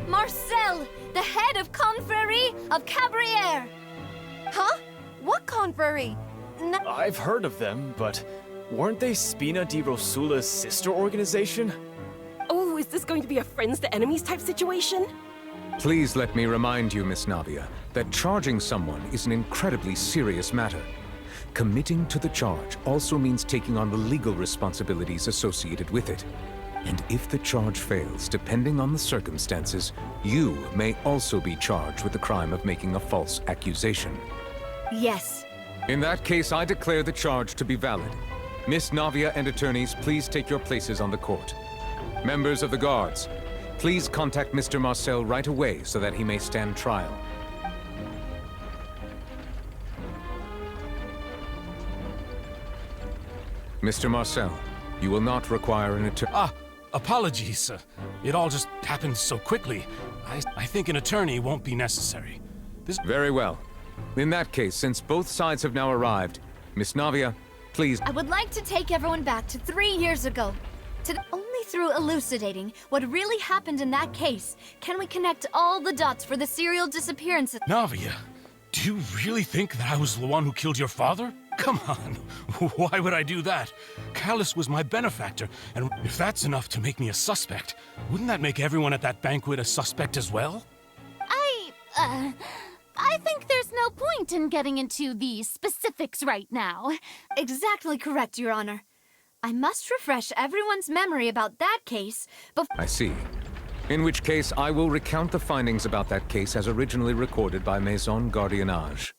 Speaker 1: Marcel, the head of Confrérie of Cabriere.
Speaker 18: Huh? What confrérie?
Speaker 17: I've heard of them, but weren't they Spina di Rosula's sister organization?
Speaker 18: Oh, is this going to be a friends to enemies type situation?
Speaker 9: Please let me remind you, Miss Navia, that charging someone is an incredibly serious matter. Committing to the charge also means taking on the legal responsibilities associated with it. And if the charge fails, depending on the circumstances, you may also be charged with the crime of making a false accusation.
Speaker 1: Yes.
Speaker 9: In that case, I declare the charge to be valid. Miss Navia and attorneys, please take your places on the court. Members of the guards, please contact Mr. Marcel right away so that he may stand trial. Mr. Marcel, you will not require an attorney.
Speaker 15: Apologies. It all just happened so quickly. I think an attorney won't be necessary.
Speaker 9: Very well. In that case, since both sides have now arrived, Miss Navia, please...
Speaker 1: I would like to take everyone back to 3 years ago. Only through elucidating what really happened in that case can we connect all the dots for the serial disappearances.
Speaker 15: Navia, do you really think that I was the one who killed your father? Come on, why would I do that? Callus was my benefactor, and if that's enough to make me a suspect, wouldn't that make everyone at that banquet a suspect as well?
Speaker 1: I think there's no point in getting into the specifics right now. Exactly correct, Your Honor. I must refresh everyone's memory about that case before...
Speaker 9: I see. In which case, I will recount the findings about that case as originally recorded by Maison Gardiennage.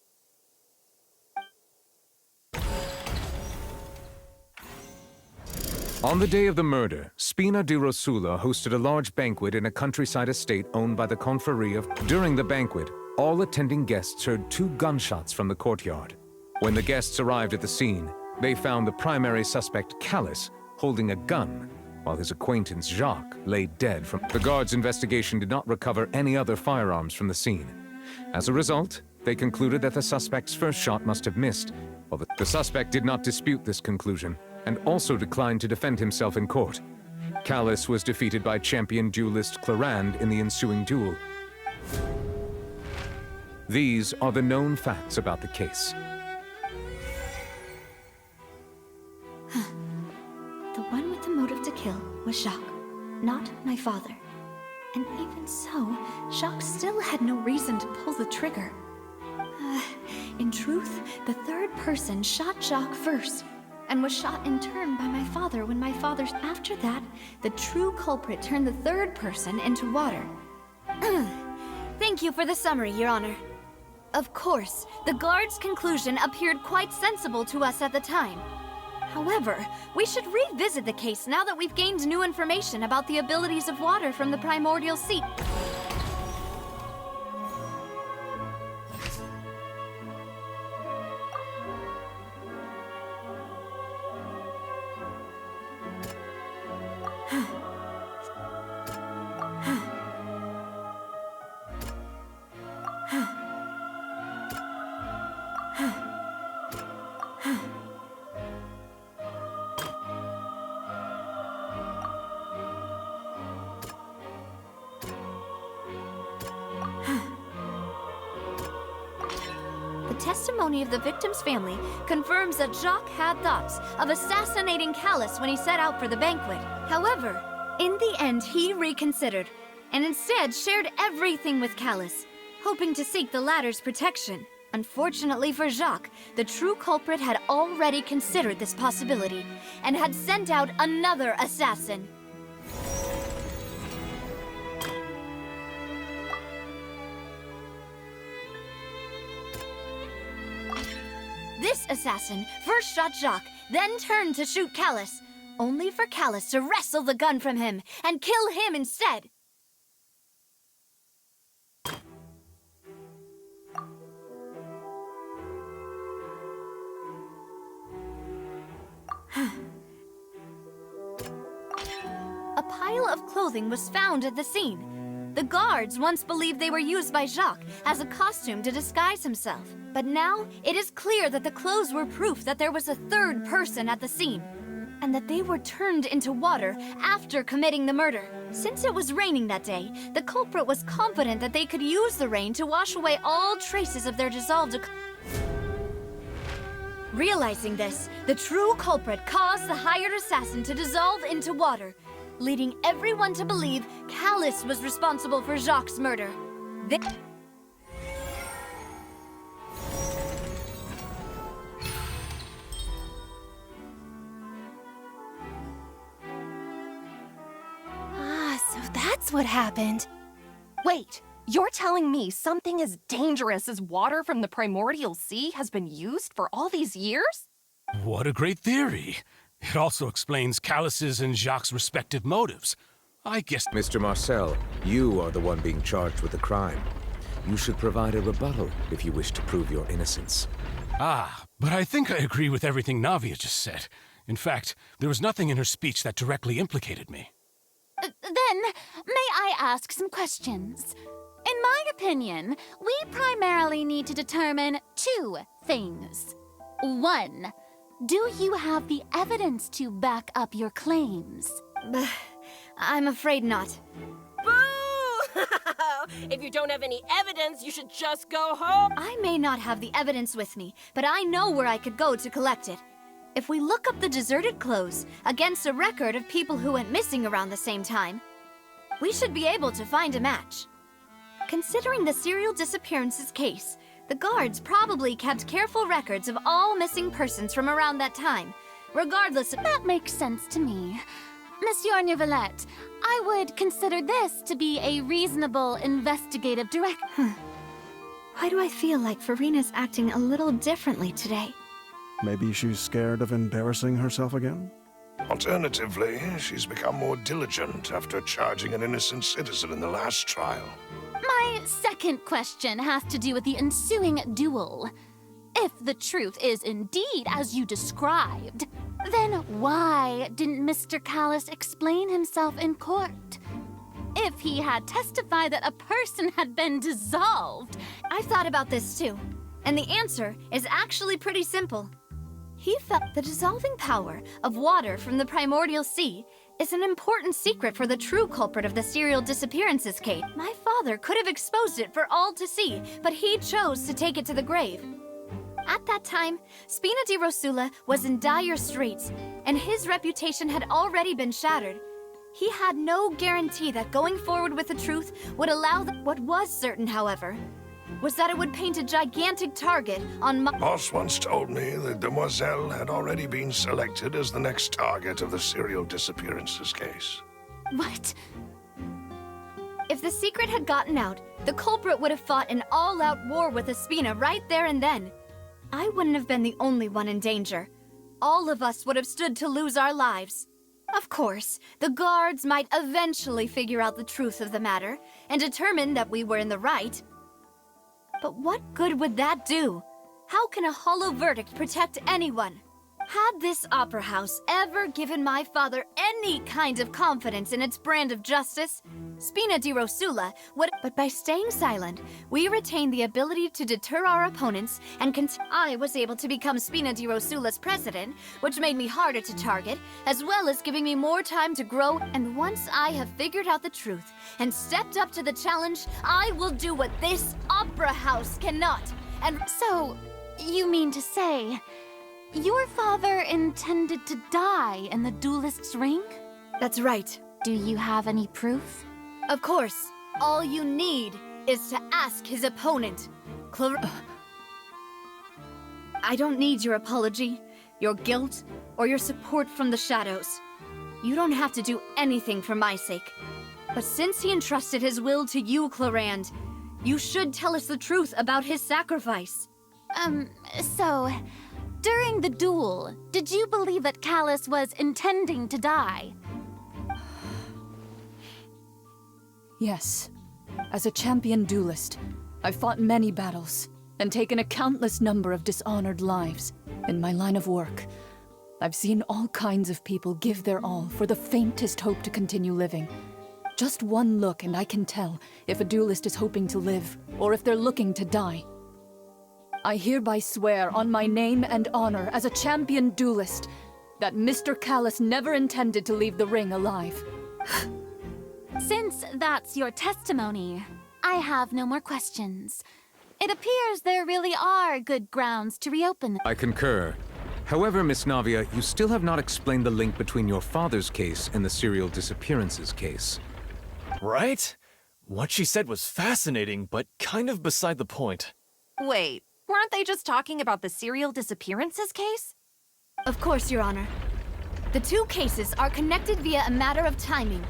Speaker 9: On the day of the murder, Spina di Rosula hosted a large banquet in a countryside estate owned by the Confrérie of... During the banquet, all attending guests heard 2 gunshots from the courtyard. When the guests arrived at the scene, they found the primary suspect, Callus, holding a gun, while his acquaintance, Jacques, lay dead from... The guards' investigation did not recover any other firearms from the scene. As a result, they concluded that the suspect's first shot must have missed, while the suspect did not dispute this conclusion, and also declined to defend himself in court. Callus was defeated by champion duelist Clarand in the ensuing duel. These are the known facts about the case.
Speaker 1: The one with the motive to kill was Jacques, not my father. And even so, Jacques still had no reason to pull the trigger. In truth, the third person shot Jacques first, and was shot in turn by my father when my father's... After that, the true culprit turned the third person into water. Thank you for the summary, Your Honor. Of course, the guard's conclusion appeared quite sensible to us at the time. However, we should revisit the case now that we've gained new information about the abilities of water from the primordial sea. The testimony of the victim's family confirms that Jacques had thoughts of assassinating Callus when he set out for the banquet. However, in the end, he reconsidered, and instead shared everything with Callus, hoping to seek the latter's protection. Unfortunately for Jacques, the true culprit had already considered this possibility, and had sent out another assassin. This assassin first shot Jacques, then turned to shoot Callus, only for Callus to wrestle the gun from him and kill him instead. A pile of clothing was found at the scene. The guards once believed they were used by Jacques as a costume to disguise himself. But now, it is clear that the clothes were proof that there was a third person at the scene, and that they were turned into water after committing the murder. Since it was raining that day, the culprit was confident that they could use the rain to wash away all traces of their dissolved... Realizing this, the true culprit caused the hired assassin to dissolve into water, leading everyone to believe Callus was responsible for Jacques' murder.
Speaker 19: So that's what happened. Wait, you're telling me something as dangerous as water from the primordial sea has been used for all these years?
Speaker 15: What a great theory. It also explains Callus's and Jacques' respective motives. I guess...
Speaker 9: Mr. Marcel, you are the one being charged with the crime. You should provide a rebuttal if you wish to prove your innocence.
Speaker 15: Ah, but I think I agree with everything Navia just said. In fact, there was nothing in her speech that directly implicated me.
Speaker 20: Then, may I ask some questions? In my opinion, we primarily need to determine two things. One, do you have the evidence to back up your claims?
Speaker 1: I'm afraid not.
Speaker 18: Boo! If you don't have any evidence, you should just go home.
Speaker 1: I may not have the evidence with me, but I know where I could go to collect it. If we look up the deserted clothes against a record of people who went missing around the same time, we should be able to find a match. Considering the serial disappearances case, the guards probably kept careful records of all missing persons from around that time, regardless of—
Speaker 20: That makes sense to me. Monsieur Neuvillette, I would consider this to be a reasonable investigative
Speaker 1: Why do I feel like Farina's acting a little differently today?
Speaker 5: Maybe she's scared of embarrassing herself again?
Speaker 7: Alternatively, she's become more diligent after charging an innocent citizen in the last trial.
Speaker 20: My second question has to do with the ensuing duel. If the truth is indeed as you described, then why didn't Mr. Callus explain himself in court? If he had testified that a person had been dissolved...
Speaker 1: I've thought about this too, and the answer is actually pretty simple. He felt the dissolving power of water from the primordial sea is an important secret for the true culprit of the serial disappearances case. My father could have exposed it for all to see, but he chose to take it to the grave. At that time, Spina di Rosula was in dire straits, and his reputation had already been shattered. He had no guarantee that going forward with the truth would allow what was certain, however, was that it would paint a gigantic target on my—
Speaker 7: Boss once told me that Demoiselle had already been selected as the next target of the serial disappearances case.
Speaker 20: What?
Speaker 1: If the secret had gotten out, the culprit would have fought an all-out war with Espina right there and then. I wouldn't have been the only one in danger. All of us would have stood to lose our lives. Of course, the guards might eventually figure out the truth of the matter and determine that we were in the right. But what good would that do? How can a hollow verdict protect anyone? Had this opera house ever given my father any kind of confidence in its brand of justice, Spina di Rosula would— But by staying silent, we retained the ability to deter our opponents, and I was able to become Spina di Rosula's president, which made me harder to target, as well as giving me more time to grow. And once I have figured out the truth and stepped up to the challenge, I will do what this opera house cannot. And
Speaker 20: so, you mean to say, your father intended to die in the duelist's ring?
Speaker 1: That's right.
Speaker 20: Do you have any proof?
Speaker 1: Of course. All you need is to ask his opponent, I don't need your apology, your guilt, or your support from the shadows. You don't have to do anything for my sake. But since he entrusted his will to you, Clarand, you should tell us the truth about his sacrifice.
Speaker 20: So, During the duel, did you believe that Callus was intending to die?
Speaker 6: Yes. As a champion duelist, I've fought many battles and taken a countless number of dishonored lives. In my line of work, I've seen all kinds of people give their all for the faintest hope to continue living. Just one look and I can tell if a duelist is hoping to live or if they're looking to die. I hereby swear on my name and honor as a champion duelist that Mr. Callus never intended to leave the ring alive.
Speaker 20: Since that's your testimony, I have no more questions. It appears there really are good grounds to reopen.
Speaker 9: I concur. However, Miss Navia, you still have not explained the link between your father's case and the serial disappearances case.
Speaker 17: Right? What she said was fascinating, but kind of beside the point.
Speaker 19: Wait, weren't they just talking about the serial disappearances case?
Speaker 1: Of course, Your Honor. The two cases are connected via a matter of timing.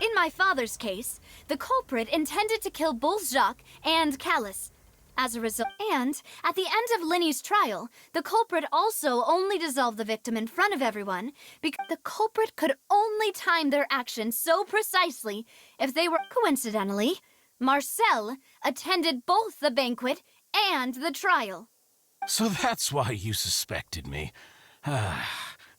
Speaker 1: In my father's case, the culprit intended to kill both Jacques and Callus. As a result, and at the end of Linny's trial, the culprit also only dissolved the victim in front of everyone because the culprit could only time their actions so precisely if they were coincidentally. Marcel attended both the banquet and the trial.
Speaker 15: So that's why you suspected me.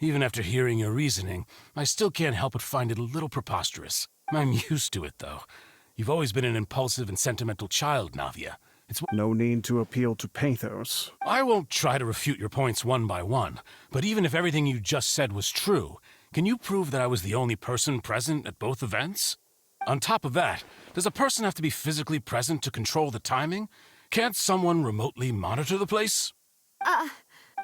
Speaker 15: Even after hearing your reasoning, I still can't help but find it a little preposterous. I'm used to it, though. You've always been an impulsive and sentimental child, Navia.
Speaker 5: No need to appeal to pathos.
Speaker 15: I won't try to refute your points one by one, but even if everything you just said was true, can you prove that I was the only person present at both events? On top of that, does a person have to be physically present to control the timing? Can't someone remotely monitor the place?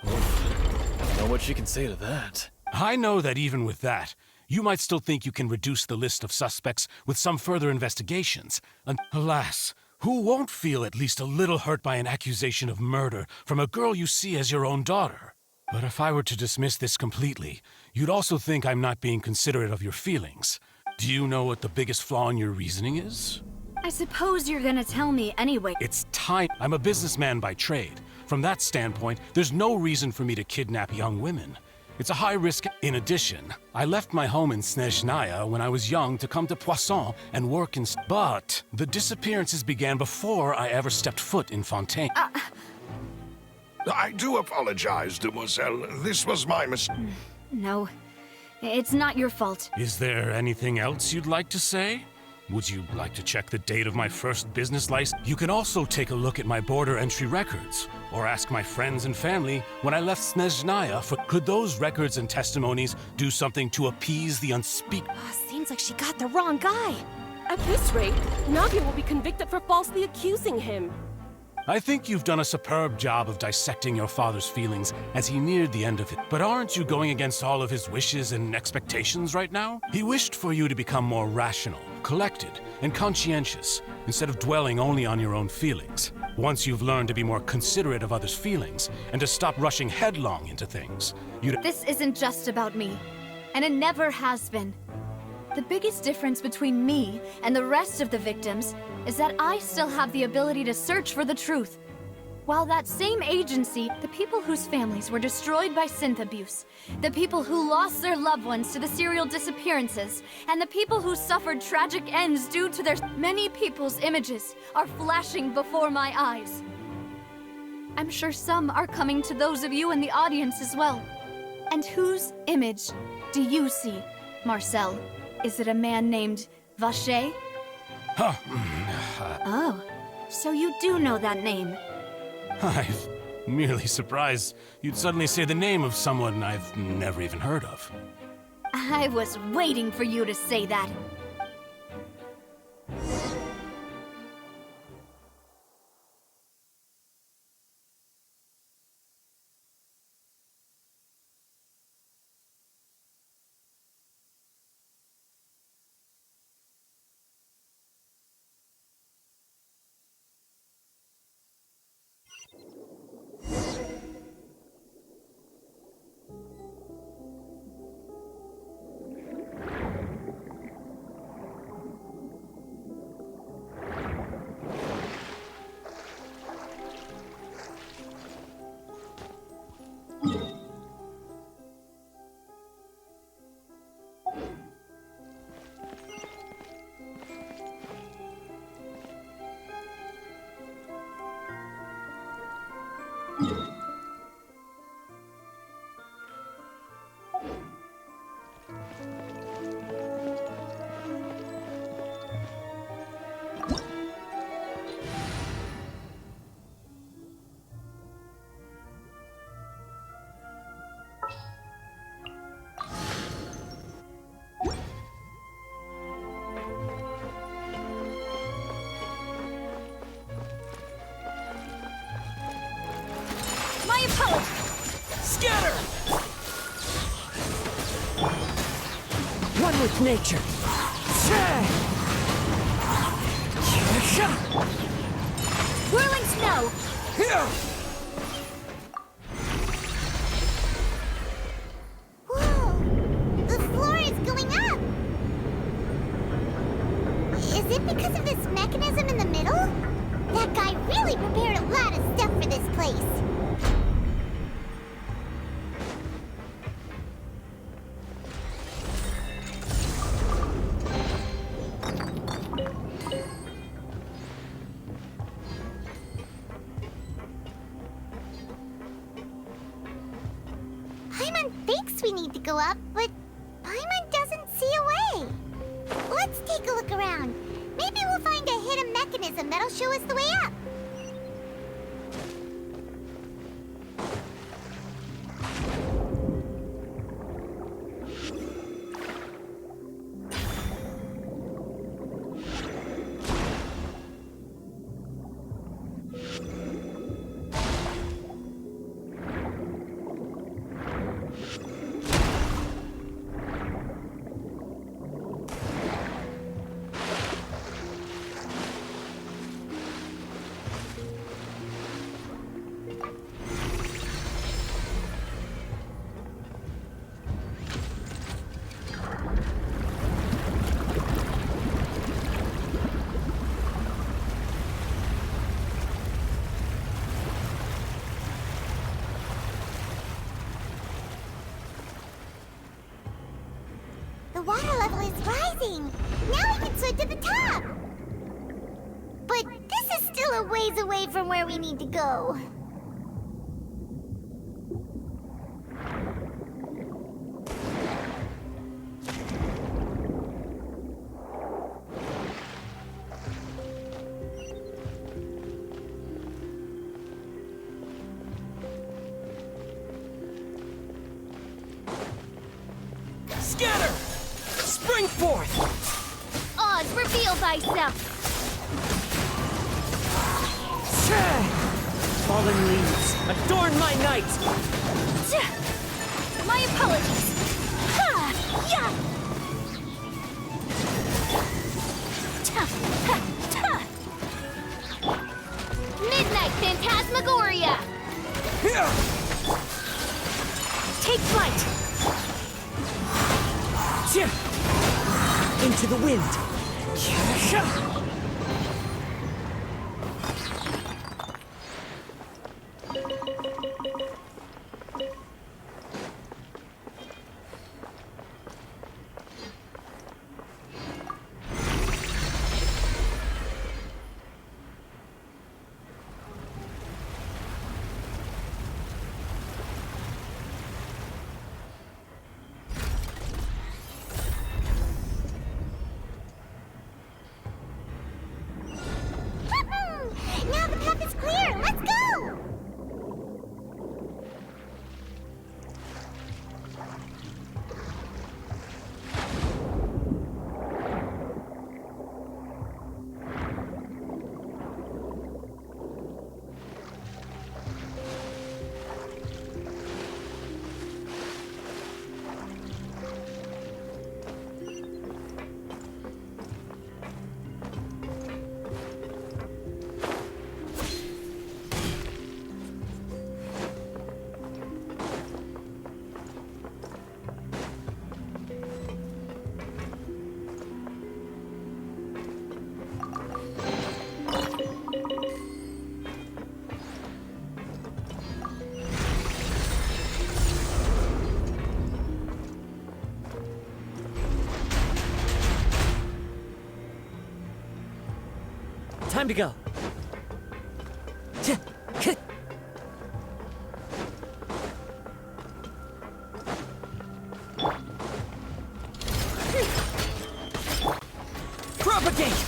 Speaker 17: Know what she can say to that.
Speaker 15: I know that even with that, you might still think you can reduce the list of suspects with some further investigations. And alas, who won't feel at least a little hurt by an accusation of murder from a girl you see as your own daughter? But if I were to dismiss this completely, you'd also think I'm not being considerate of your feelings. Do you know what the biggest flaw in your reasoning is?
Speaker 1: I suppose you're gonna tell me anyway.
Speaker 15: It's time. I'm a businessman by trade. From that standpoint, there's no reason for me to kidnap young women. It's a high risk. In addition, I left my home in Snezhnaya when I was young to come to Poisson and work in... But the disappearances began before I ever stepped foot in Fontaine.
Speaker 7: I do apologize, demoiselle. This was my mistake.
Speaker 1: No, it's not your fault.
Speaker 15: Is there anything else you'd like to say? Would you like to check the date of my first business license? You can also take a look at my border entry records, or ask my friends and family when I left Snezhnaya for... Could those records and testimonies do something to appease the unspeakable?
Speaker 18: Seems like she got the wrong guy. At this rate, Navia will be convicted for falsely accusing him.
Speaker 15: I think you've done a superb job of dissecting your father's feelings as he neared the end of it. But aren't you going against all of his wishes and expectations right now? He wished for you to become more rational, collected, and conscientious, instead of dwelling only on your own feelings. Once you've learned to be more considerate of others' feelings, and to stop rushing headlong into things, you'd...
Speaker 1: This isn't just about me, and it never has been. The biggest difference between me and the rest of the victims is that I still have the ability to search for the truth. While that same agency, the people whose families were destroyed by synth abuse, the people who lost their loved ones to the serial disappearances, and the people who suffered tragic ends due to their... Many people's images are flashing before my eyes. I'm sure some are coming to those of you in the audience as well. And whose image do you see, Marcel? Is it a man named Vacher? Oh, so you do know that name.
Speaker 15: I'm merely surprised you'd suddenly say the name of someone I've never even heard of.
Speaker 1: I was waiting for you to say that.
Speaker 13: Scatter! One with nature.
Speaker 1: Whirling snow!
Speaker 2: Whoa! The floor is going up! Is it because of this mechanism in the middle? That guy really prepared a lot of stuff for this place. Paimon thinks we need to go up, but Paimon doesn't see a way. Let's take a look around. Maybe we'll find a hidden mechanism that'll show us the way up. The water level is rising. Now we can swim to the top. But this is still a ways away from where we need to go.
Speaker 13: Scatter! Spring forth!
Speaker 1: Oz, reveal thyself!
Speaker 13: Fallen leaves, adorn my night!
Speaker 1: My apologies! Ha! Yeah! Ta! Ha! Ta! Midnight Phantasmagoria!
Speaker 13: Take flight! Into the wind!
Speaker 2: Now the path is clear. Let's go!
Speaker 13: Time to go. Propagate!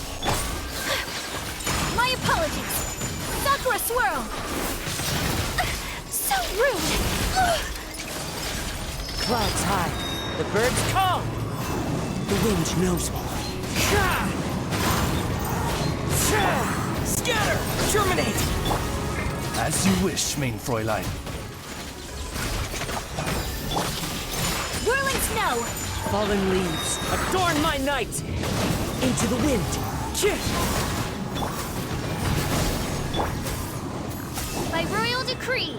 Speaker 1: My apologies! Sakura Swirl! So rude!
Speaker 13: Clouds high, the birds call. The wind knows me. Scatter! Terminate!
Speaker 17: As you wish, mein Fräulein.
Speaker 20: snow!
Speaker 13: Fallen leaves, adorn my night! Into the wind!
Speaker 1: By royal decree!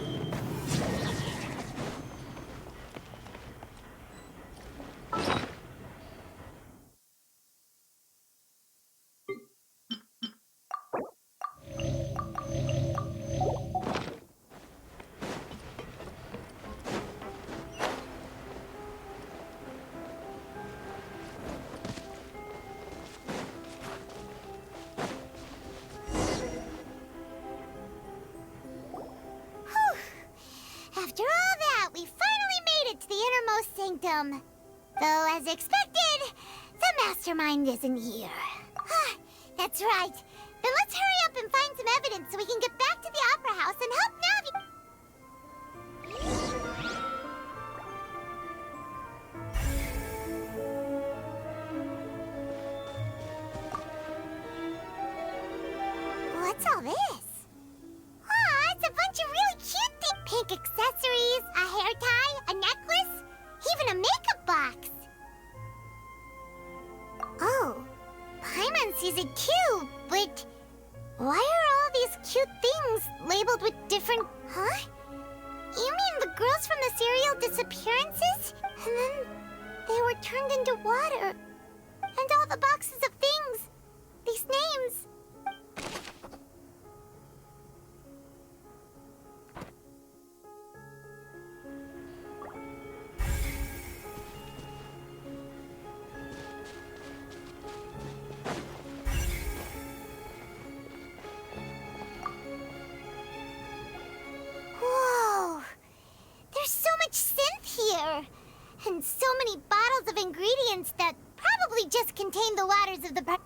Speaker 2: After all that, we finally made it to the innermost sanctum. Though, as expected, the mastermind isn't here. That's right. Then let's hurry up and find some evidence so we can get back to the Opera House and help Navi. What's all this? Aw, it's a bunch of really cute things. Pink accessories, a hair tie, a necklace, even a makeup box. Oh, Paimon sees it too, but why are all these cute things labeled with different... Huh? You mean the girls from the serial disappearances? And then they were turned into water. And all the boxes of things. These names. Whoa! There's so much synth here! And so many bottles of ingredients that probably just contain the waters of the...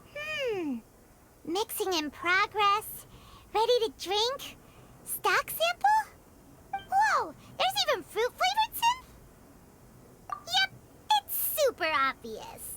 Speaker 2: Mixing in progress. Ready to drink? Stock sample? Whoa! There's even fruit-flavored synth? Yep, it's super obvious.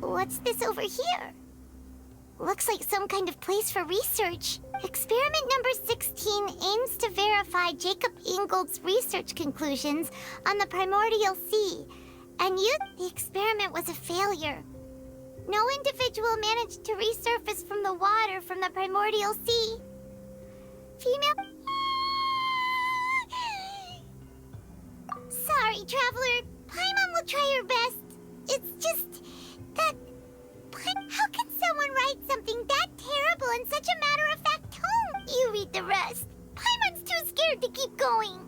Speaker 2: What's this over here? Looks like some kind of place for research. Experiment number 16 aims to verify Jacob Ingold's research conclusions on the primordial sea. And the experiment was a failure. No individual managed to resurface from the water from the primordial sea. Female... Sorry, Traveler. Paimon will try her best. It's just that... How can someone write something that terrible in such a matter-of-fact tone? You read the rest. Paimon's too scared to keep going.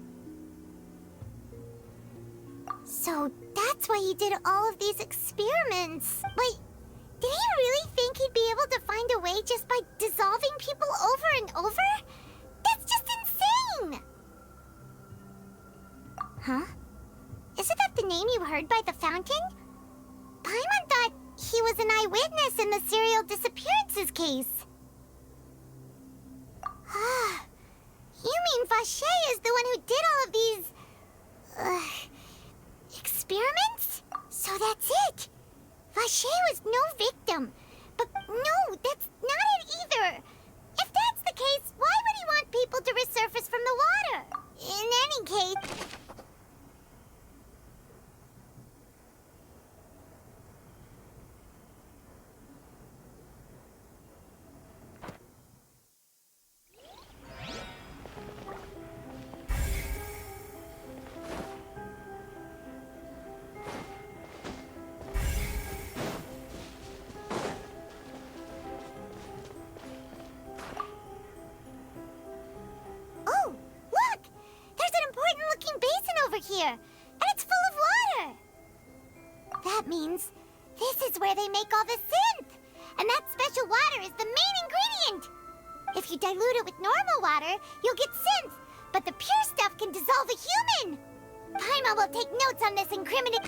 Speaker 2: So that's why he did all of these experiments. Wait, did he really think he'd be able to find a way just by dissolving people over and over? That's just insane! Huh? Isn't that the name you heard by the fountain? Paimon thought he was an eyewitness in the serial disappearances case. Ah, you mean Vache is the one who did all of these... experiments? So that's it. Vache was no victim. But no, that's not it either. If that's the case, why would he want people to resurface from the water? In any case... here, and it's full of water. That means this is where they make all the synth, and that special water is the main ingredient. If you dilute it with normal water, you'll get synth, but the pure stuff can dissolve a human. Paimon will take notes on this incriminating...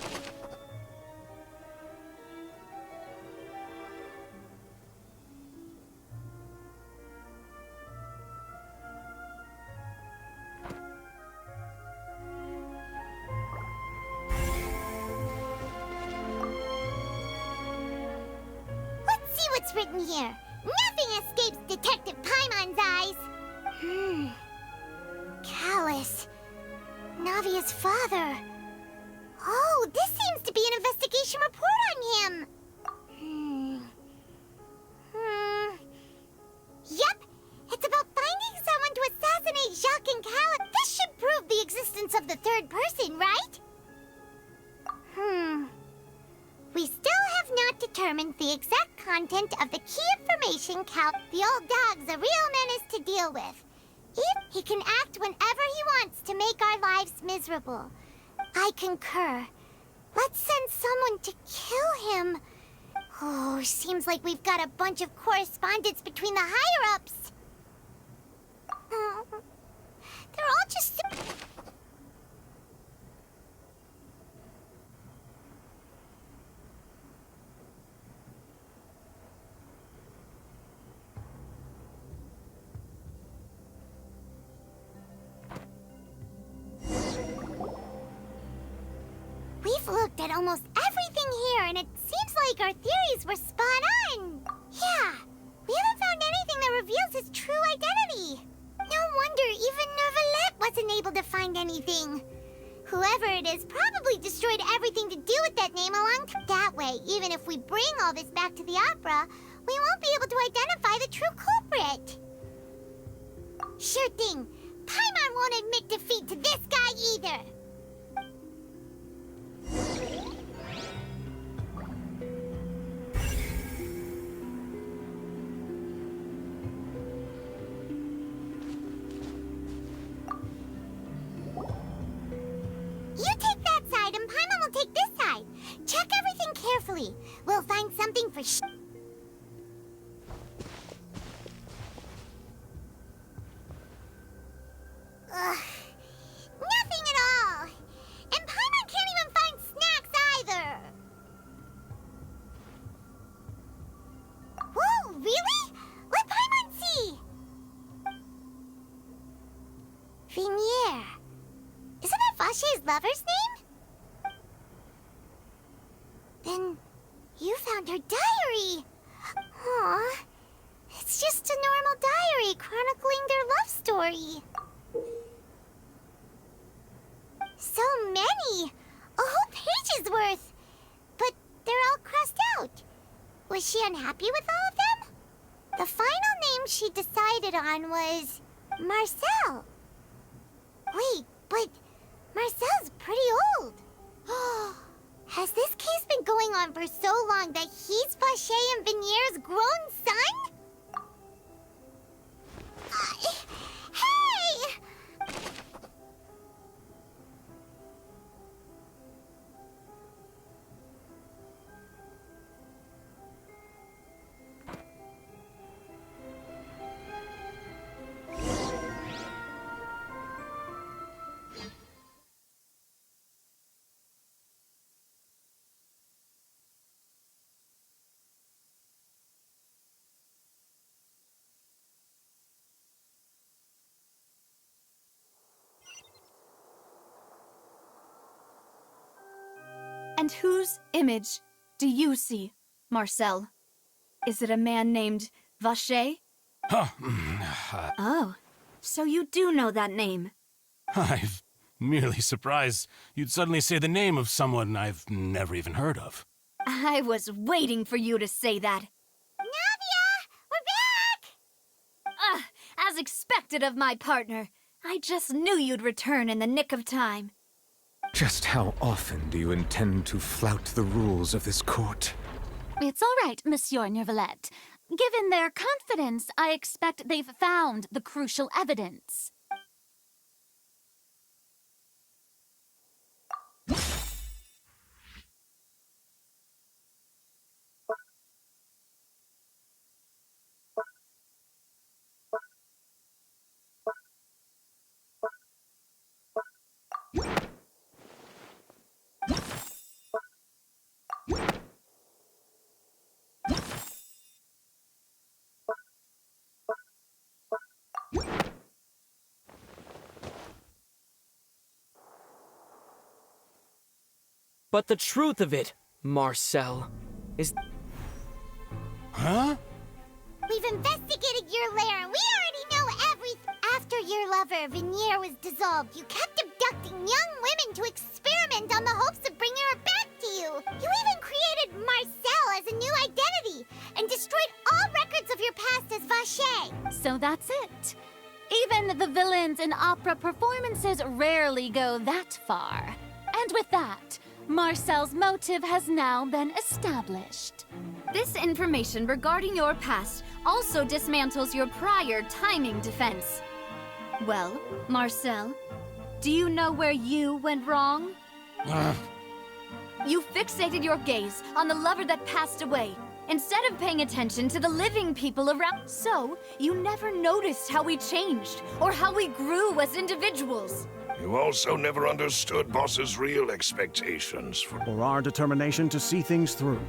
Speaker 2: what's written here. Nothing escapes Detective Paimon's eyes. Callus. Navia's father. Oh, this seems to be an investigation report on him. Yep, it's about finding someone to assassinate Jacques and Callus. This should prove the existence of the third person, right? We still have not determined the exact content of the key information The old dog's a real menace to deal with. If he can act whenever he wants to make our lives miserable. I concur. Let's send someone to kill him. Oh, seems like we've got a bunch of correspondence between the higher-ups. They're all just... We've looked at almost everything here, and it seems like our theories were spot on. Yeah, we haven't found anything that reveals his true identity. No wonder even Neuvillette wasn't able to find anything. Whoever it is probably destroyed everything to do with that name a long time. That way, even if we bring all this back to the opera, we won't be able to identify the true culprit. Sure thing. Paimon won't admit defeat to this guy either. You take that side and Paimon will take this side. Check everything carefully. We'll find something for nothing at all. And Paimon can't even find snacks either. Whoa, really? Let Paimon see. Vinier. Isn't that Vache's lover's name? Then you found her diary. Aw. It's just a normal diary chronicling their love story. So many! A whole page's worth! But they're all crossed out. Was she unhappy with all of them? The final name she decided on was Marcel. Wait, but Marcel's pretty old. Has this case been going on for so long that he's Vache and Vinier's grown son? Hey!
Speaker 1: And whose image do you see, Marcel? Is it a man named Vache? Oh, so you do know that name.
Speaker 15: I'm merely surprised you'd suddenly say the name of someone I've never even heard of.
Speaker 1: I was waiting for you to say that.
Speaker 2: Navia! We're back!
Speaker 1: As expected of my partner. I just knew you'd return in the nick of time.
Speaker 9: Just how often do you intend to flout the rules of this court?
Speaker 20: It's all right, Monsieur Neuvillette. Given their confidence, I expect they've found the crucial evidence.
Speaker 13: But the truth of it, Marcel, is...
Speaker 15: Huh?
Speaker 2: We've investigated your lair, and we already know everything. After your lover, Venier, was dissolved, you kept abducting young women to experiment on the hopes of bringing her back to you. You even created Marcel as a new identity, and destroyed all records of your past as Vacher.
Speaker 20: So that's it. Even the villains in opera performances rarely go that far. And with that, Marcel's motive has now been established. This information regarding your past also dismantles your prior timing defense. Well, Marcel, do you know where you went wrong? You fixated your gaze on the lover that passed away, instead of paying attention to the living people around. So, you never noticed how we changed, or how we grew as individuals.
Speaker 7: You also never understood Boss's real expectations for...
Speaker 5: Or our determination to see things through.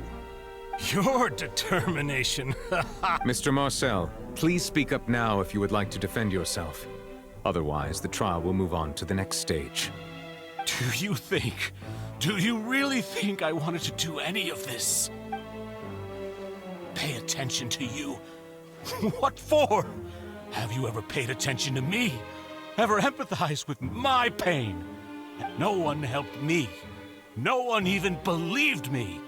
Speaker 15: Your determination.
Speaker 9: Mr. Marcel, please speak up now if you would like to defend yourself. Otherwise, the trial will move on to the next stage.
Speaker 15: Do you really think I wanted to do any of this? Pay attention to you? What for? Have you ever paid attention to me? Ever empathized with my pain? And no one helped me. No one even believed me.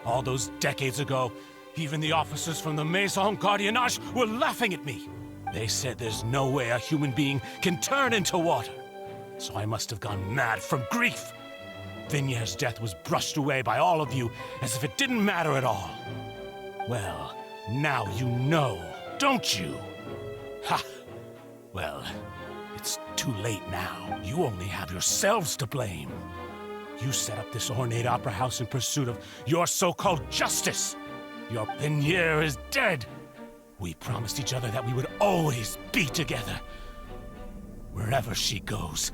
Speaker 15: All those decades ago, even the officers from the Maison Gardiennage were laughing at me. They said there's no way a human being can turn into water. So I must have gone mad from grief. Vinier's death was brushed away by all of you as if it didn't matter at all. Well, now you know, don't you? Ha! Well, it's too late now. You only have yourselves to blame. You set up this ornate opera house in pursuit of your so-called justice. Your Venier is dead. We promised each other that we would always be together. Wherever she goes,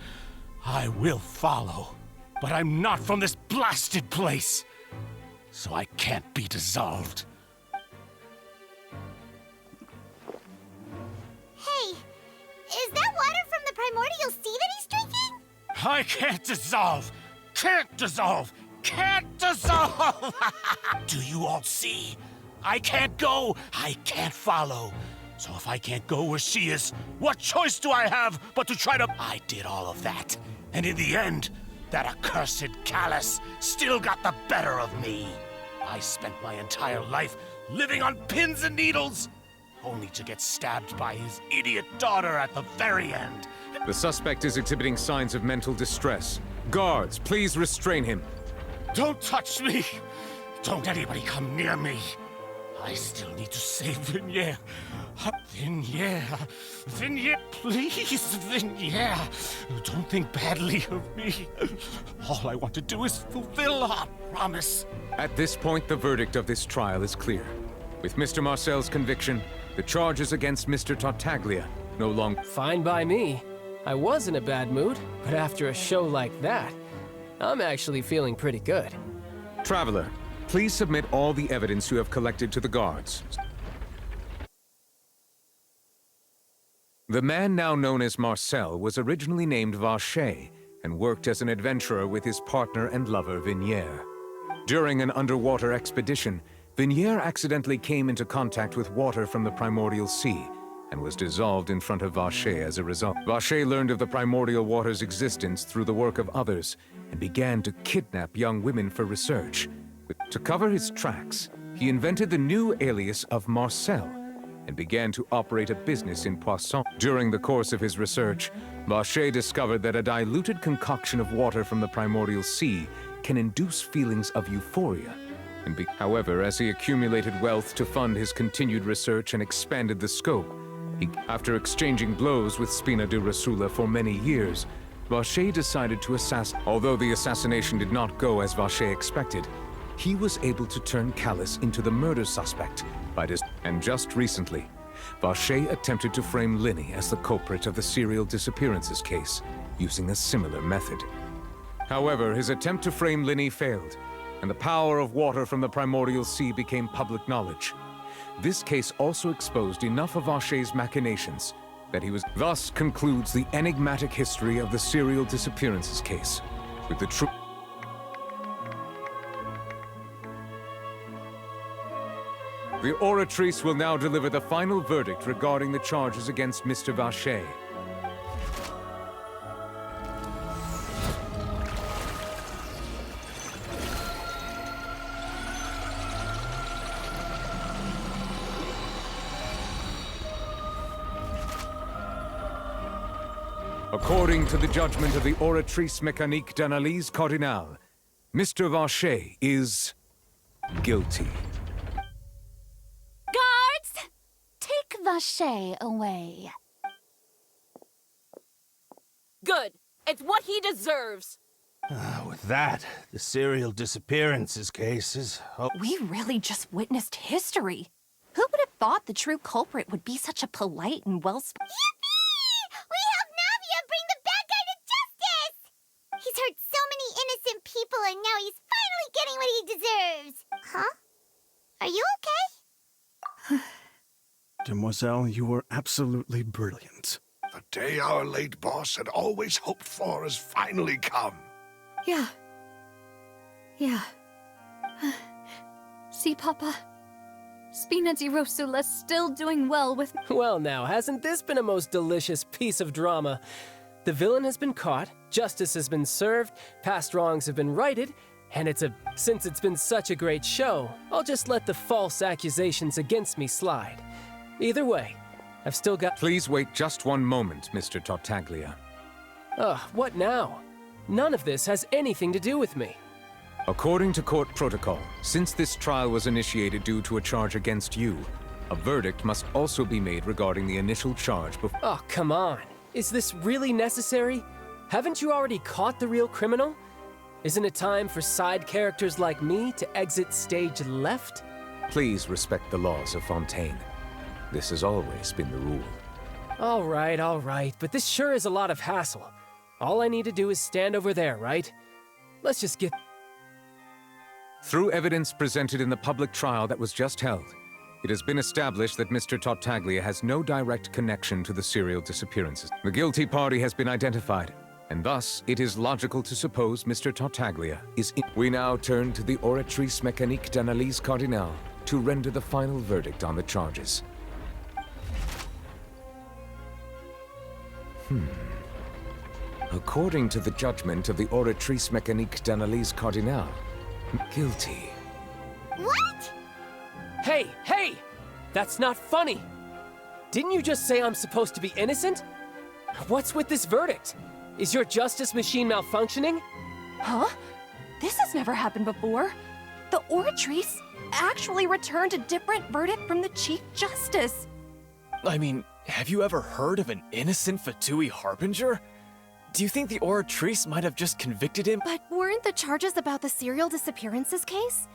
Speaker 15: I will follow. But I'm not from this blasted place, so I can't be dissolved.
Speaker 2: Hey, is that water from the primordial sea that he's drinking?
Speaker 15: I can't dissolve! Can't dissolve! Can't dissolve! Do you all see? I can't go, I can't follow. So if I can't go where she is, what choice do I have but to try to... I did all of that, and in the end, that accursed Callus still got the better of me. I spent my entire life living on pins and needles, only to get stabbed by his idiot daughter at the very end.
Speaker 9: The suspect is exhibiting signs of mental distress. Guards, please restrain him.
Speaker 15: Don't touch me! Don't anybody come near me! I still need to save Venier. Venier, please, Venier. Don't think badly of me. All I want to do is fulfill our promise.
Speaker 9: At this point, the verdict of this trial is clear. With Mr. Marcel's conviction, the charges against Mr. Tartaglia no longer...
Speaker 16: Fine by me. I was in a bad mood, but after a show like that, I'm actually feeling pretty good.
Speaker 9: Traveler, please submit all the evidence you have collected to the guards. The man now known as Marcel was originally named Vacher and worked as an adventurer with his partner and lover Venier. During an underwater expedition, Venier accidentally came into contact with water from the primordial sea and was dissolved in front of Vacher as a result. Vacher learned of the primordial water's existence through the work of others and began to kidnap young women for research. To cover his tracks, he invented the new alias of Marcel and began to operate a business in Poisson. During the course of his research, Vacher discovered that a diluted concoction of water from the primordial sea can induce feelings of euphoria. However, as he accumulated wealth to fund his continued research and expanded the scope, after exchanging blows with Spina di Rosula for many years, Vacher decided to assassinate. Although the assassination did not go as Vacher expected, he was able to turn Callus into the murder suspect and just recently, Vacher attempted to frame Linny as the culprit of the serial disappearances case, using a similar method. However, his attempt to frame Linny failed, and the power of water from the primordial sea became public knowledge. This case also exposed enough of Vacher's machinations that he was... Thus concludes the enigmatic history of the serial disappearances case, with the true... The Oratrice will now deliver the final verdict regarding the charges against Mr. Vacher. According to the judgment of the Oratrice Mécanique d'Analyse Cardinale, Mr. Vacher is guilty.
Speaker 20: Guards! Take Vacher away.
Speaker 18: Good. It's what he deserves.
Speaker 2: With that, the serial disappearances case is...
Speaker 19: We really just witnessed history. Who would have thought the true culprit would be such a polite and well-spoken...
Speaker 2: We helped Navia bring the bad guy to justice! He's hurt so many innocent people, and now he's finally getting what he deserves! Huh? Are you okay?
Speaker 5: Demoiselle, you were absolutely brilliant.
Speaker 7: The day our late boss had always hoped for has finally come.
Speaker 1: Yeah. See, Papa? Spina di Rosula's still doing well with...
Speaker 16: Well now, hasn't this been a most delicious piece of drama? The villain has been caught, justice has been served, past wrongs have been righted, and since it's been such a great show, I'll just let the false accusations against me slide. Either way, I've still got...
Speaker 9: Please wait just one moment, Mr. Tartaglia.
Speaker 16: Ugh, what now? None of this has anything to do with me.
Speaker 9: According to court protocol, since this trial was initiated due to a charge against you, a verdict must also be made regarding the initial charge before...
Speaker 16: Oh, come on. Is this really necessary? Haven't you already caught the real criminal? Isn't it time for side characters like me to exit stage left?
Speaker 9: Please respect the laws of Fontaine. This has always been the rule.
Speaker 16: All right, but this sure is a lot of hassle. All I need to do is stand over there, right? Let's just get...
Speaker 9: Through evidence presented in the public trial that was just held, it has been established that Mr. Tartaglia has no direct connection to the serial disappearances. The guilty party has been identified, and thus it is logical to suppose Mr. Tartaglia is in... We now turn to the Oratrice Mécanique d'Analyse Cardinale to render the final verdict on the charges. According to the judgment of the Oratrice Mécanique d'Analyse Cardinale, guilty.
Speaker 2: What?
Speaker 16: Hey! That's not funny! Didn't you just say I'm supposed to be innocent? What's with this verdict? Is your justice machine malfunctioning?
Speaker 19: Huh? This has never happened before. The Oratrice actually returned a different verdict from the Chief Justice.
Speaker 17: I mean, have you ever heard of an innocent Fatui Harbinger? Do you think the Oratrice might have just convicted him?
Speaker 19: But weren't the charges about the serial disappearances case?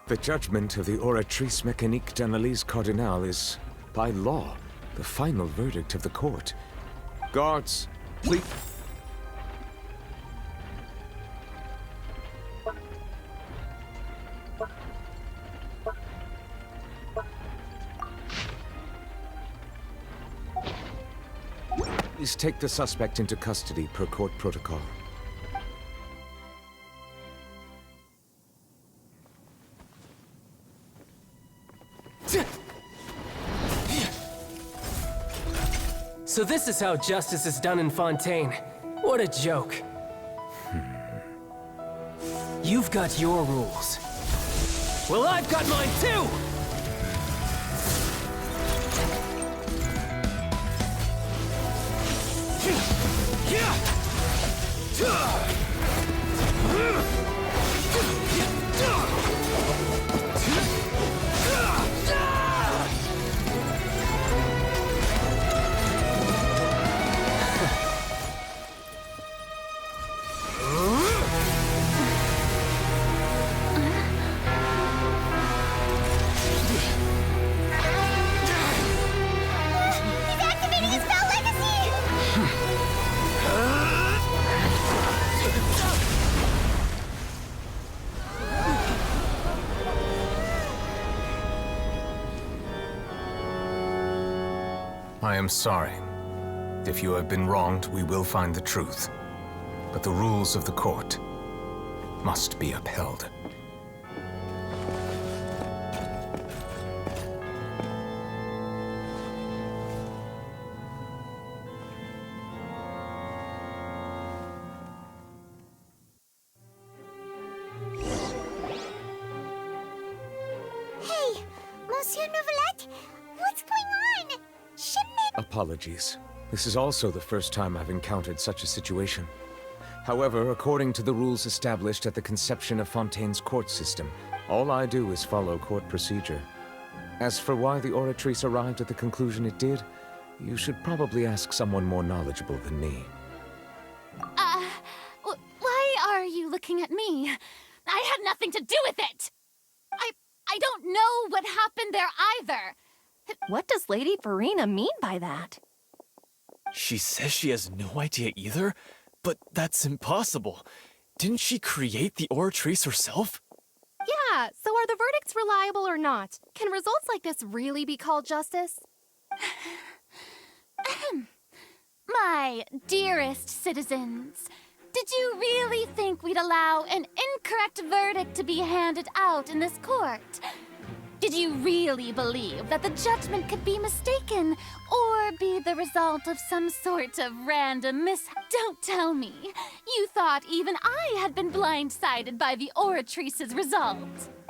Speaker 9: The judgment of the Oratrice Mécanique d'Analyse Cardinale is, by law, the final verdict of the court. Guards, please... Please take the suspect into custody per court protocol.
Speaker 16: So this is how justice is done in Fontaine. What a joke. You've got your rules. Well, I've got mine too!
Speaker 9: I am sorry. If you have been wronged, we will find the truth. But the rules of the court must be upheld.
Speaker 2: Monsieur Novelette? What's going on? Shouldn't it...
Speaker 9: Apologies. This is also the first time I've encountered such a situation. However, according to the rules established at the conception of Fontaine's court system, all I do is follow court procedure. As for why the Oratrice arrived at the conclusion it did, you should probably ask someone more knowledgeable than me.
Speaker 20: Why are you looking at me? I had nothing to do with it! I don't know what happened there either!
Speaker 19: What does Lady Verena mean by that?
Speaker 17: She says she has no idea either, but that's impossible. Didn't she create the Oratrice herself?
Speaker 14: Yeah, so are the verdicts reliable or not? Can results like this really be called justice?
Speaker 20: My dearest citizens, did you really think we'd allow an incorrect verdict to be handed out in this court? Did you really believe that the judgment could be mistaken or be the result of some sort of random mishap? Don't tell me. You thought even I had been blindsided by the Oratrice's result.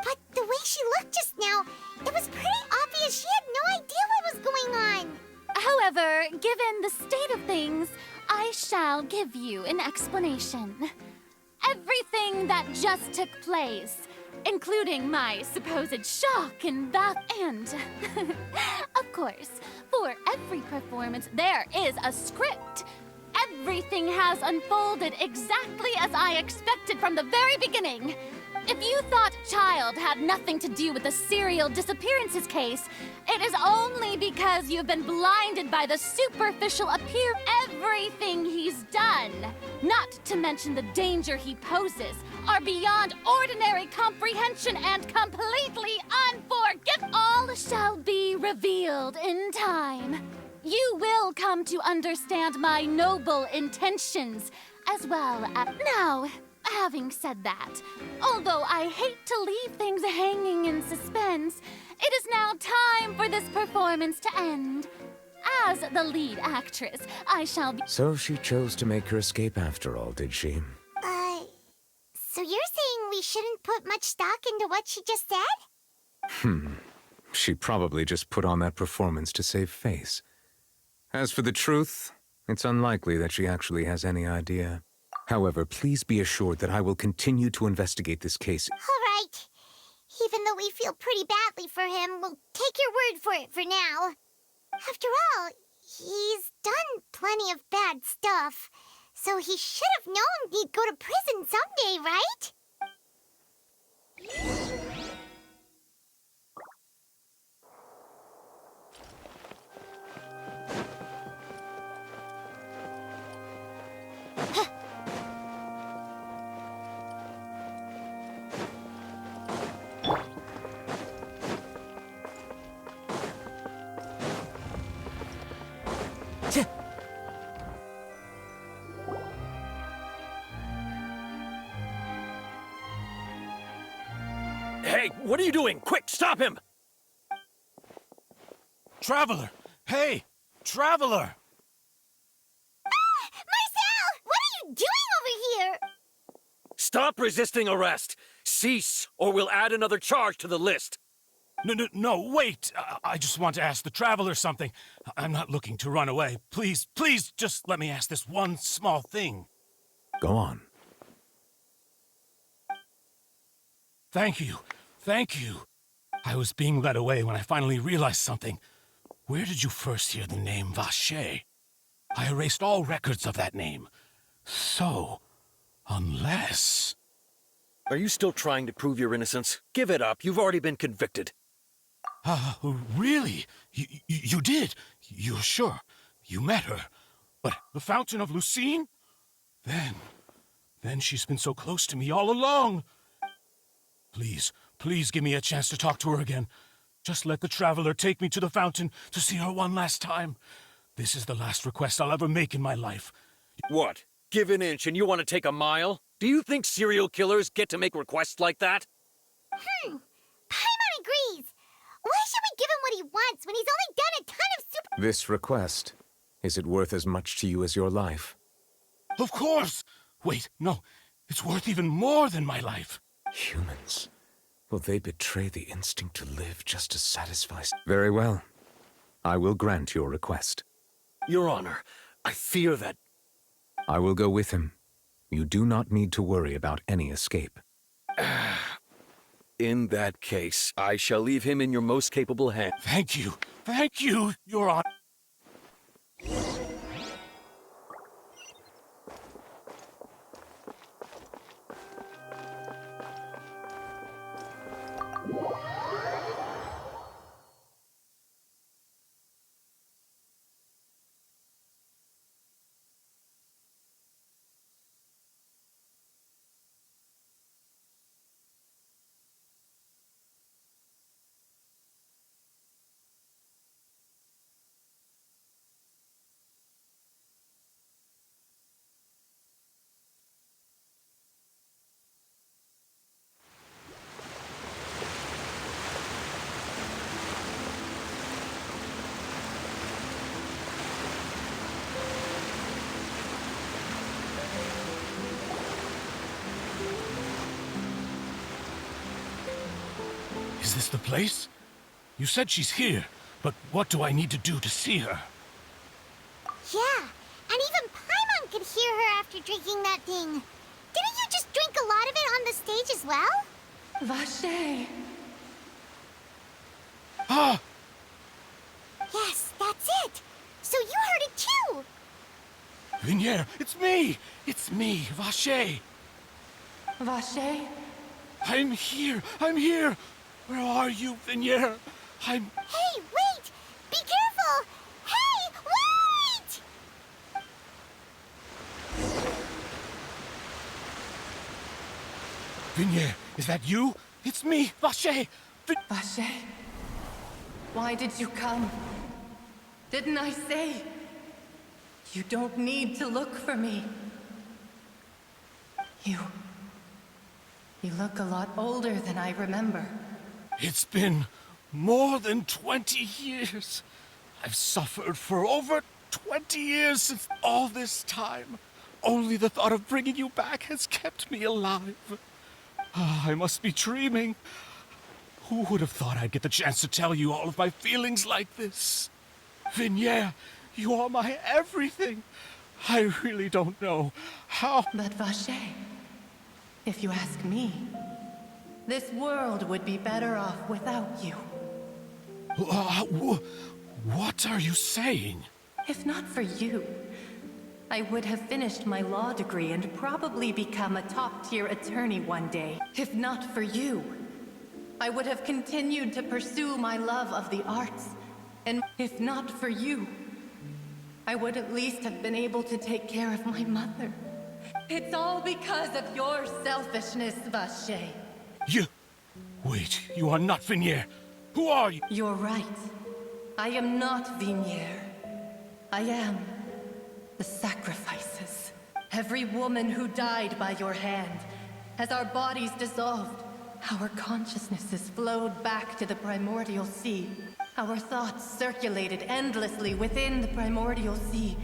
Speaker 2: But the way she looked just now, it was pretty obvious she had no idea what was going on.
Speaker 20: However, given the state of things, I shall give you an explanation. Everything that just took place, including my supposed shock and bath, and of course, for every performance there is a script. Everything has unfolded exactly as I expected from the very beginning. If you thought Child had nothing to do with the serial disappearances case, it is only because you've been blinded by the superficial appearance. Everything he's done, not to mention the danger he poses, are beyond ordinary comprehension and completely unforgivable. All shall be revealed in time. You will come to understand my noble intentions, as well as... Now, having said that, although I hate to leave things hanging in suspense, it is now time for this performance to end. As the lead actress, I shall be...
Speaker 9: So she chose to make her escape after all, did she?
Speaker 2: So you're saying we shouldn't put much stock into what she just said?
Speaker 9: She probably just put on that performance to save face. As for the truth, it's unlikely that she actually has any idea. However, please be assured that I will continue to investigate this case.
Speaker 2: All right. Even though we feel pretty badly for him, we'll take your word for it for now. After all, he's done plenty of bad stuff, so he should have known he'd go to prison someday, right?
Speaker 13: Hey, what are you doing? Quick, stop him!
Speaker 15: Traveler! Hey! Traveler!
Speaker 2: Marcel! What are you doing over here?
Speaker 13: Stop resisting arrest! Cease, or we'll add another charge to the list!
Speaker 15: No, wait! I just want to ask the Traveler something. I'm not looking to run away. Please, just let me ask this one small thing.
Speaker 9: Go on.
Speaker 15: Thank you. I was being led away when I finally realized something. Where did you first hear the name Vache? I erased all records of that name. So, unless...
Speaker 13: Are you still trying to prove your innocence? Give it up. You've already been convicted.
Speaker 15: Really? You did? You're sure? You met her? But the Fountain of Lucine? Then she's been so close to me all along. Please give me a chance to talk to her again. Just let the Traveler take me to the fountain to see her one last time. This is the last request I'll ever make in my life.
Speaker 13: What? Give an inch and you want to take a mile? Do you think serial killers get to make requests like that?
Speaker 2: Paimon agrees. Why should we give him what he wants when he's only done a ton of super...
Speaker 9: This request, is it worth as much to you as your life?
Speaker 15: Of course! Wait, no. It's worth even more than my life.
Speaker 9: Humans. Will they betray the instinct to live just to satisfy? Very well. I will grant your request.
Speaker 13: Your Honor, I fear that...
Speaker 9: I will go with him. You do not need to worry about any escape.
Speaker 13: In that case, I shall leave him in your most capable hands.
Speaker 15: Thank you. Thank you, Your Honor. Is this the place? You said she's here, but what do I need to do to see her?
Speaker 2: Yeah, and even Paimon could hear her after drinking that thing. Didn't you just drink a lot of it on the stage as well?
Speaker 4: Vache.
Speaker 15: Ah!
Speaker 2: Yes, that's it. So you heard it too.
Speaker 15: Vinier, it's me! It's me, Vache!
Speaker 4: Vache?
Speaker 15: I'm here! I'm here! Where are you, Vinier? I'm...
Speaker 2: Hey, wait! Be careful! Hey, wait!
Speaker 15: Vinier, is that you? It's me, Vache!
Speaker 4: Vache? Why did you come? Didn't I say? You don't need to look for me. You look a lot older than I remember.
Speaker 15: It's been more than 20 years. I've suffered for over 20 years since all this time. Only the thought of bringing you back has kept me alive. I must be dreaming. Who would have thought I'd get the chance to tell you all of my feelings like this? Vinier, you are my everything. I really don't know how...
Speaker 4: But Vache, if you ask me, this world would be better off without you.
Speaker 15: What are you saying?
Speaker 4: If not for you, I would have finished my law degree and probably become a top-tier attorney one day. If not for you, I would have continued to pursue my love of the arts. And if not for you, I would at least have been able to take care of my mother. It's all because of your selfishness, Vache.
Speaker 15: You... Wait, you are not Vinier. Who are you?
Speaker 4: You're right. I am not Vinier. I am the sacrifices. Every woman who died by your hand, as our bodies dissolved, our consciousnesses flowed back to the primordial sea. Our thoughts circulated endlessly within the primordial sea,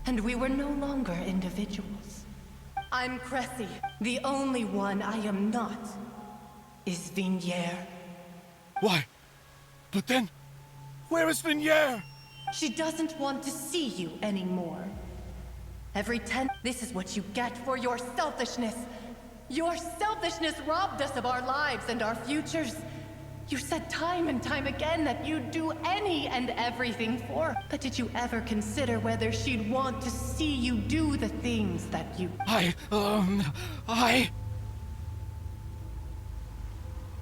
Speaker 4: and we were no longer individuals. I'm Cressy. The only one I am not is Vinier.
Speaker 15: Why? But then, where is Vinier?
Speaker 4: She doesn't want to see you anymore. This is what you get for your selfishness. Your selfishness robbed us of our lives and our futures. You said time and time again that you'd do any and everything for her. But did you ever consider whether she'd want to see you do the things that you...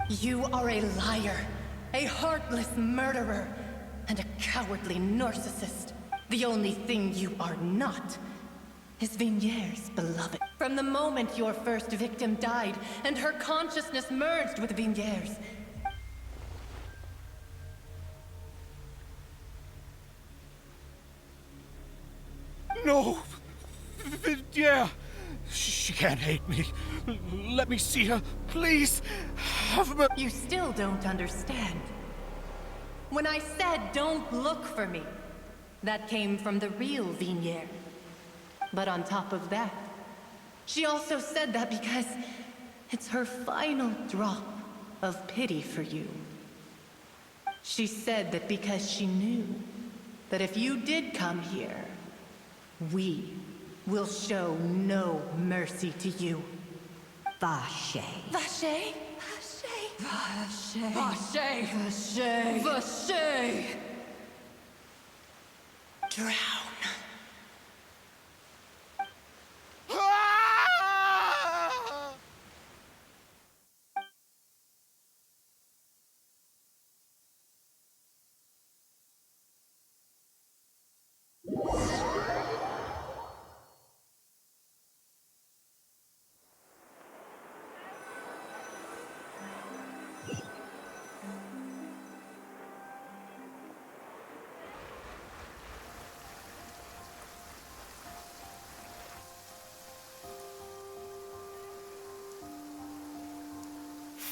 Speaker 4: You are a liar, a heartless murderer, and a cowardly narcissist. The only thing you are not is Vinier's beloved. From the moment your first victim died and her consciousness merged with Vinier's,
Speaker 15: No! Vinier! She can't hate me. Let me see her, please.
Speaker 4: You still don't understand. When I said don't look for me, that came from the real Vinier. But on top of that, she also said that because it's her final drop of pity for you. She said that because she knew that if you did come here, we will show no mercy to you.
Speaker 21: Vache.
Speaker 4: Vache? Vache. Vache. Vache. Vache.
Speaker 21: Drown.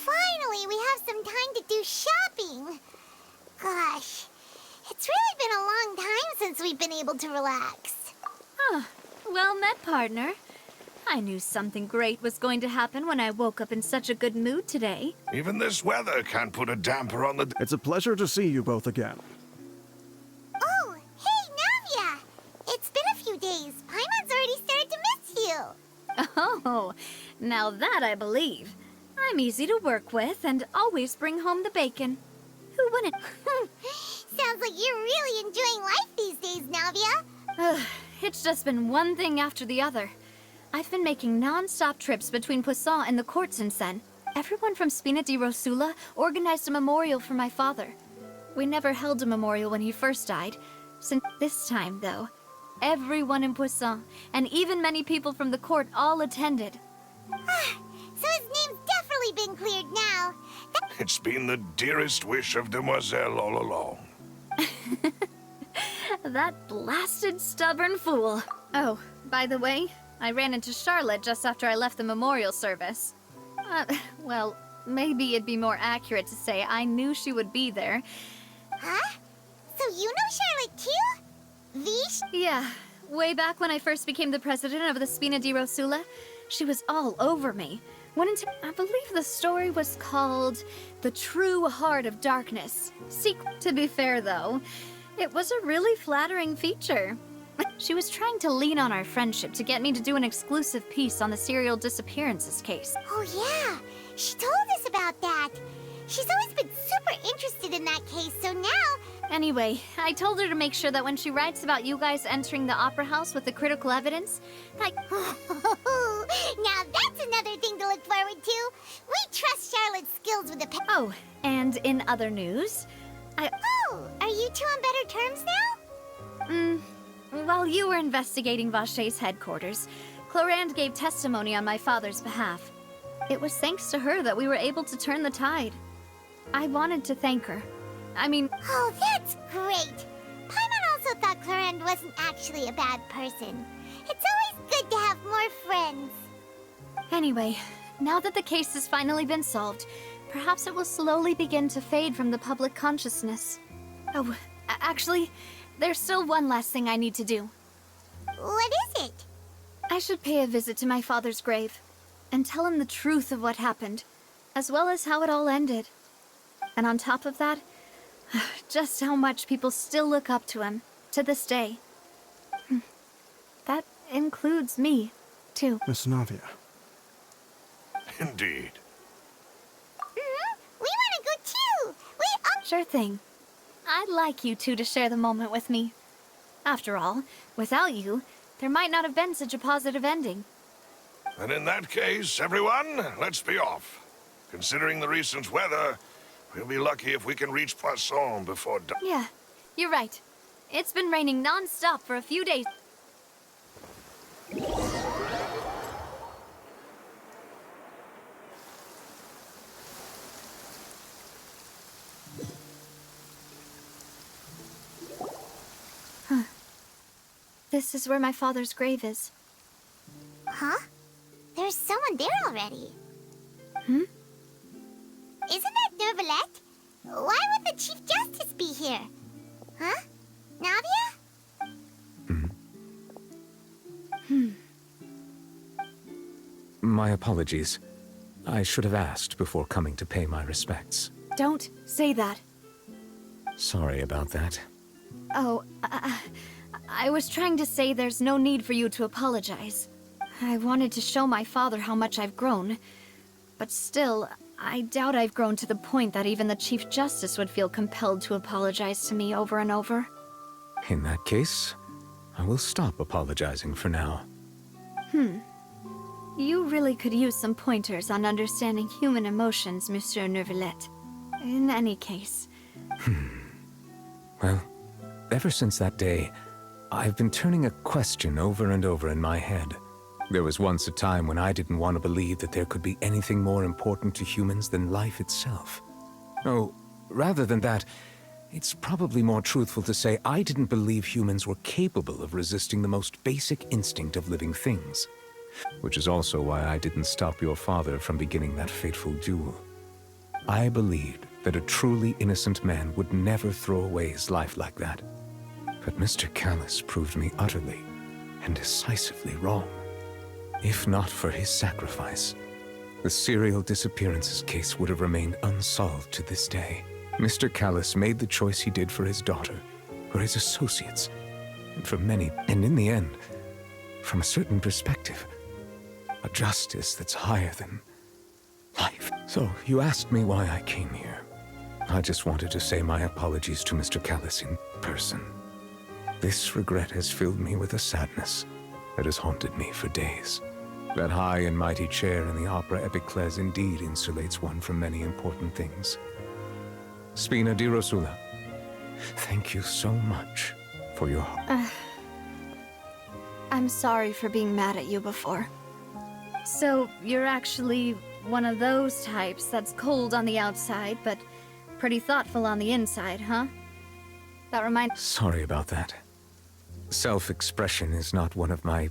Speaker 2: Finally, we have some time to do shopping. Gosh, it's really been a long time since we've been able to relax.
Speaker 1: Well met, partner. I knew something great was going to happen when I woke up in such a good mood today.
Speaker 7: Even this weather can't put a damper on the...
Speaker 5: It's a pleasure to see you both again.
Speaker 2: Oh, hey, Navia! It's been a few days. Paimon's already started to miss you.
Speaker 1: Oh, now that I believe. I'm easy to work with and always bring home the bacon. Who wouldn't?
Speaker 2: Sounds like you're really enjoying life these days, Navia.
Speaker 1: It's just been one thing after the other. I've been making non-stop trips between Poisson and the court since then. Everyone from Spina di Rosula organized a memorial for my father. We never held a memorial when he first died. Since this time, though, everyone in Poisson, and even many people from the court, all attended.
Speaker 2: So his name's definitely been cleared now.
Speaker 7: It's been the dearest wish of Demoiselle all along.
Speaker 1: That blasted stubborn fool. Oh, by the way, I ran into Charlotte just after I left the memorial service. Well, maybe it'd be more accurate to say I knew she would be there.
Speaker 2: Huh? So you know Charlotte too?
Speaker 1: Yeah, way back when I first became the president of the Spina di Rosula, she was all over me. I believe the story was called The True Heart of Darkness. To be fair, though, it was a really flattering feature. She was trying to lean on our friendship to get me to do an exclusive piece on the serial disappearances case.
Speaker 2: Oh yeah, she told us about that. She's always been super interested in that case, so now...
Speaker 1: Anyway, I told her to make sure that when she writes about you guys entering the opera house with the critical evidence, that...
Speaker 2: Now that's another thing to look forward to. We trust Charlotte's skills with the
Speaker 1: Oh, and in other news,
Speaker 2: Oh, are you two on better terms now?
Speaker 1: While you were investigating Vache's headquarters, Clorande gave testimony on my father's behalf. It was thanks to her that we were able to turn the tide. I wanted to thank her.
Speaker 2: Oh, that's great. Paimon also thought Clorande wasn't actually a bad person. It's always good to have more friends.
Speaker 1: Anyway, now that the case has finally been solved, perhaps it will slowly begin to fade from the public consciousness. Oh, actually, there's still one last thing I need to do.
Speaker 2: What is it?
Speaker 1: I should pay a visit to my father's grave and tell him the truth of what happened, as well as how it all ended. And on top of that, just how much people still look up to him to this day. That includes me, too.
Speaker 5: Miss Navia.
Speaker 7: Indeed.
Speaker 2: We want to go too!
Speaker 1: Sure thing. I'd like you two to share the moment with me. After all, without you, there might not have been such a positive ending.
Speaker 7: And in that case, everyone, let's be off. Considering the recent weather, we'll be lucky if we can reach Poisson before dawn.
Speaker 1: Yeah, you're right. It's been raining non-stop for a few days. This is where my father's grave is.
Speaker 2: Huh? There's someone there already.
Speaker 1: Hmm?
Speaker 2: Isn't that Nervalette? Why would the Chief Justice be here? Huh? Navia?
Speaker 9: My apologies. I should have asked before coming to pay my respects.
Speaker 1: Don't say that.
Speaker 9: Sorry about that.
Speaker 1: Oh, I was trying to say there's no need for you to apologize. I wanted to show my father how much I've grown. But still, I doubt I've grown to the point that even the Chief Justice would feel compelled to apologize to me over and over.
Speaker 9: In that case, I will stop apologizing for now.
Speaker 1: You really could use some pointers on understanding human emotions, Monsieur Neuvillette. In any case.
Speaker 9: Well, ever since that day, I've been turning a question over and over in my head. There was once a time when I didn't want to believe that there could be anything more important to humans than life itself. Oh, rather than that, it's probably more truthful to say I didn't believe humans were capable of resisting the most basic instinct of living things. Which is also why I didn't stop your father from beginning that fateful duel. I believed that a truly innocent man would never throw away his life like that. But Mr. Callus proved me utterly and decisively wrong. If not for his sacrifice, the serial disappearances case would have remained unsolved to this day. Mr. Callus made the choice he did for his daughter, for his associates, and for many, and in the end, from a certain perspective, a justice that's higher than life. So, you asked me why I came here. I just wanted to say my apologies to Mr. Callus in person. This regret has filled me with a sadness that has haunted me for days. That high and mighty chair in the opera epiclese indeed insulates one from many important things. Spina di Rosula, thank you so much for your...
Speaker 1: I'm sorry for being mad at you before. So, you're actually one of those types that's cold on the outside, but pretty thoughtful on the inside, huh? That reminds...
Speaker 9: Sorry about that. Self-expression is not one of my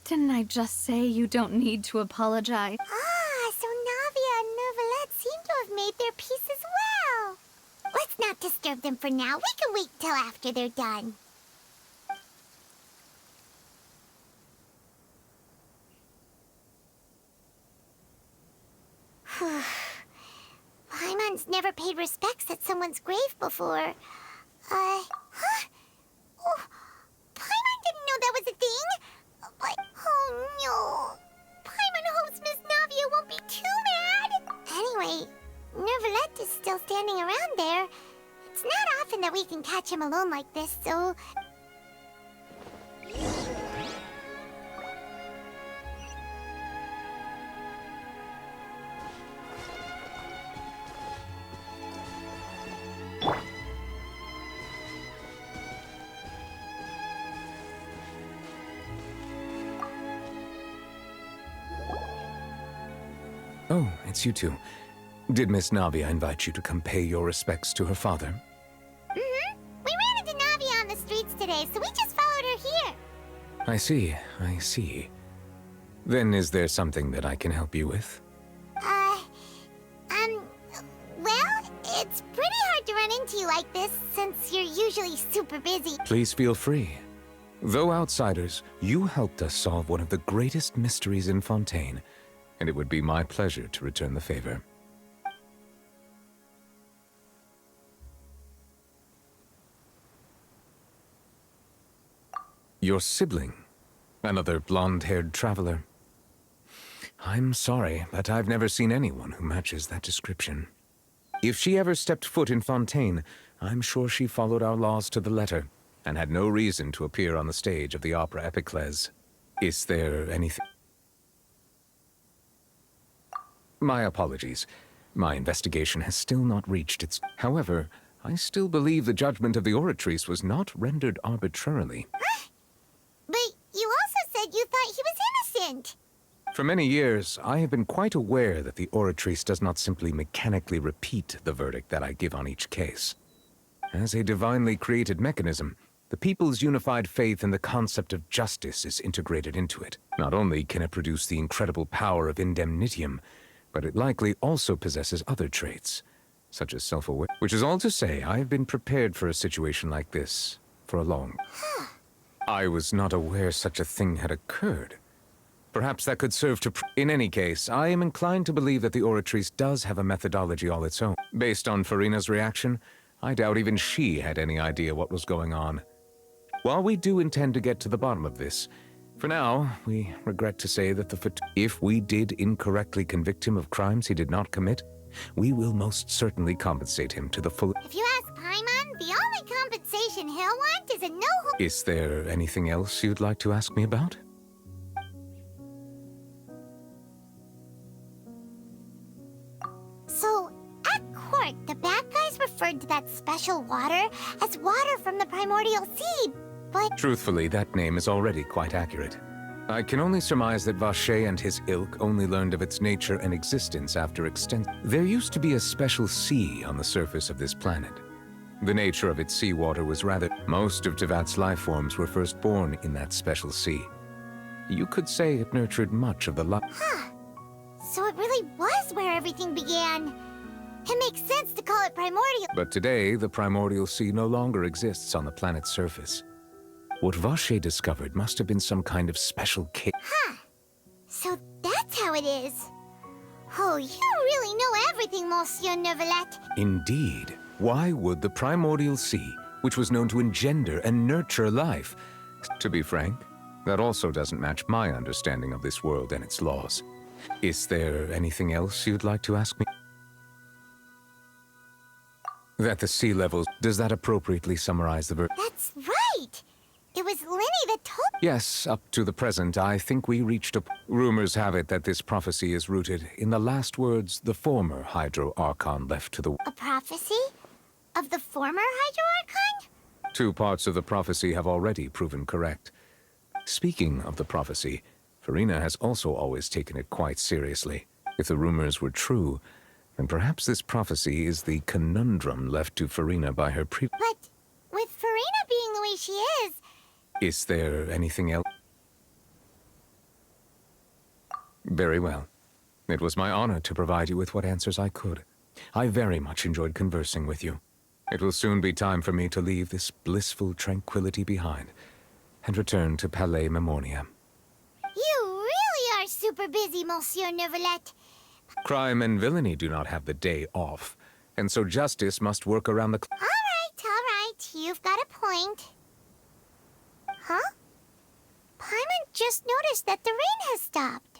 Speaker 1: Didn't I just say you don't need to apologize?
Speaker 2: Ah, so Navia and Neuvillette seem to have made their peace as well. Let's not disturb them for now. We can wait till after they're done. Paimon's never paid respects at someone's grave before. Huh? Oh, Paimon didn't know that was a thing. But, oh no. Paimon hopes Miss Navia won't be too mad. Anyway, Neuvillette is still standing around there. It's not often that we can catch him alone like this, so...
Speaker 9: Oh, it's you two. Did Miss Navia invite you to come pay your respects to her father?
Speaker 2: Mm-hmm. We ran into Navia on the streets today, so we just followed her here.
Speaker 9: I see, I see. Then is there something that I can help you with?
Speaker 2: Well, it's pretty hard to run into you like this, since you're usually super busy.
Speaker 9: Please feel free. Though outsiders, you helped us solve one of the greatest mysteries in Fontaine, and it would be my pleasure to return the favor. Your sibling? Another blonde-haired traveler? I'm sorry, but I've never seen anyone who matches that description. If she ever stepped foot in Fontaine, I'm sure she followed our laws to the letter, and had no reason to appear on the stage of the opera epiclese. Is there anything... My apologies. My investigation has still not reached its... However, I still believe the judgment of the Oratrice was not rendered arbitrarily.
Speaker 2: But you also said you thought he was innocent.
Speaker 9: For many years, I have been quite aware that the Oratrice does not simply mechanically repeat the verdict that I give on each case. As a divinely created mechanism, the people's unified faith in the concept of justice is integrated into it. Not only can it produce the incredible power of indemnitium, but it likely also possesses other traits, such as self-awareness. Which is all to say, I have been prepared for a situation like this for a long... I was not aware such a thing had occurred. Perhaps that could serve to... In any case, I am inclined to believe that the Oratrice does have a methodology all its own. Based on Farina's reaction, I doubt even she had any idea what was going on. While we do intend to get to the bottom of this, for now, we regret to say that if we did incorrectly convict him of crimes he did not commit, we will most certainly compensate him to the full...
Speaker 2: If you ask Paimon, the only compensation he'll want is a no...
Speaker 9: Is there anything else you'd like to ask me about?
Speaker 2: So, at court, the bad guys referred to that special water as water from the primordial sea, but...
Speaker 9: Truthfully, that name is already quite accurate. I can only surmise that Vache and his ilk only learned of its nature and existence after There used to be a special sea on the surface of this planet. The nature of its seawater was rather... Most of Tevat's life forms were first born in that special sea. You could say it nurtured much of the life...
Speaker 2: Huh. So it really was where everything began. It makes sense to call it primordial.
Speaker 9: But today, the primordial sea no longer exists on the planet's surface. What Vache discovered must have been some kind of special case.
Speaker 2: Huh. So that's how it is. Oh, you really know everything, Monsieur Neuvillette.
Speaker 9: Indeed. Why would the primordial sea, which was known to engender and nurture life... To be frank, that also doesn't match my understanding of this world and its laws. Is there anything else you'd like to ask me? That the sea levels... Does that appropriately summarize the
Speaker 2: That's right! It was Linny that told...
Speaker 9: Yes, up to the present, I think we reached a... Rumors have it that this prophecy is rooted in the last words the former Hydro Arcon left to the...
Speaker 2: A prophecy? Of the former Hydro Archon?
Speaker 9: 2 parts of the prophecy have already proven correct. Speaking of the prophecy, Farina has also always taken it quite seriously. If the rumors were true, then perhaps this prophecy is the conundrum left to Farina by her
Speaker 2: But with Farina being the way she
Speaker 9: Is there anything else? Very well. It was my honor to provide you with what answers I could. I very much enjoyed conversing with you. It will soon be time for me to leave this blissful tranquility behind and return to Palais Memoria.
Speaker 2: You really are super busy, Monsieur Neuvillette.
Speaker 9: Crime and villainy do not have the day off, and so justice must work around the clock.
Speaker 2: All right. You've got a point. Huh? Paimon just noticed that the rain has stopped.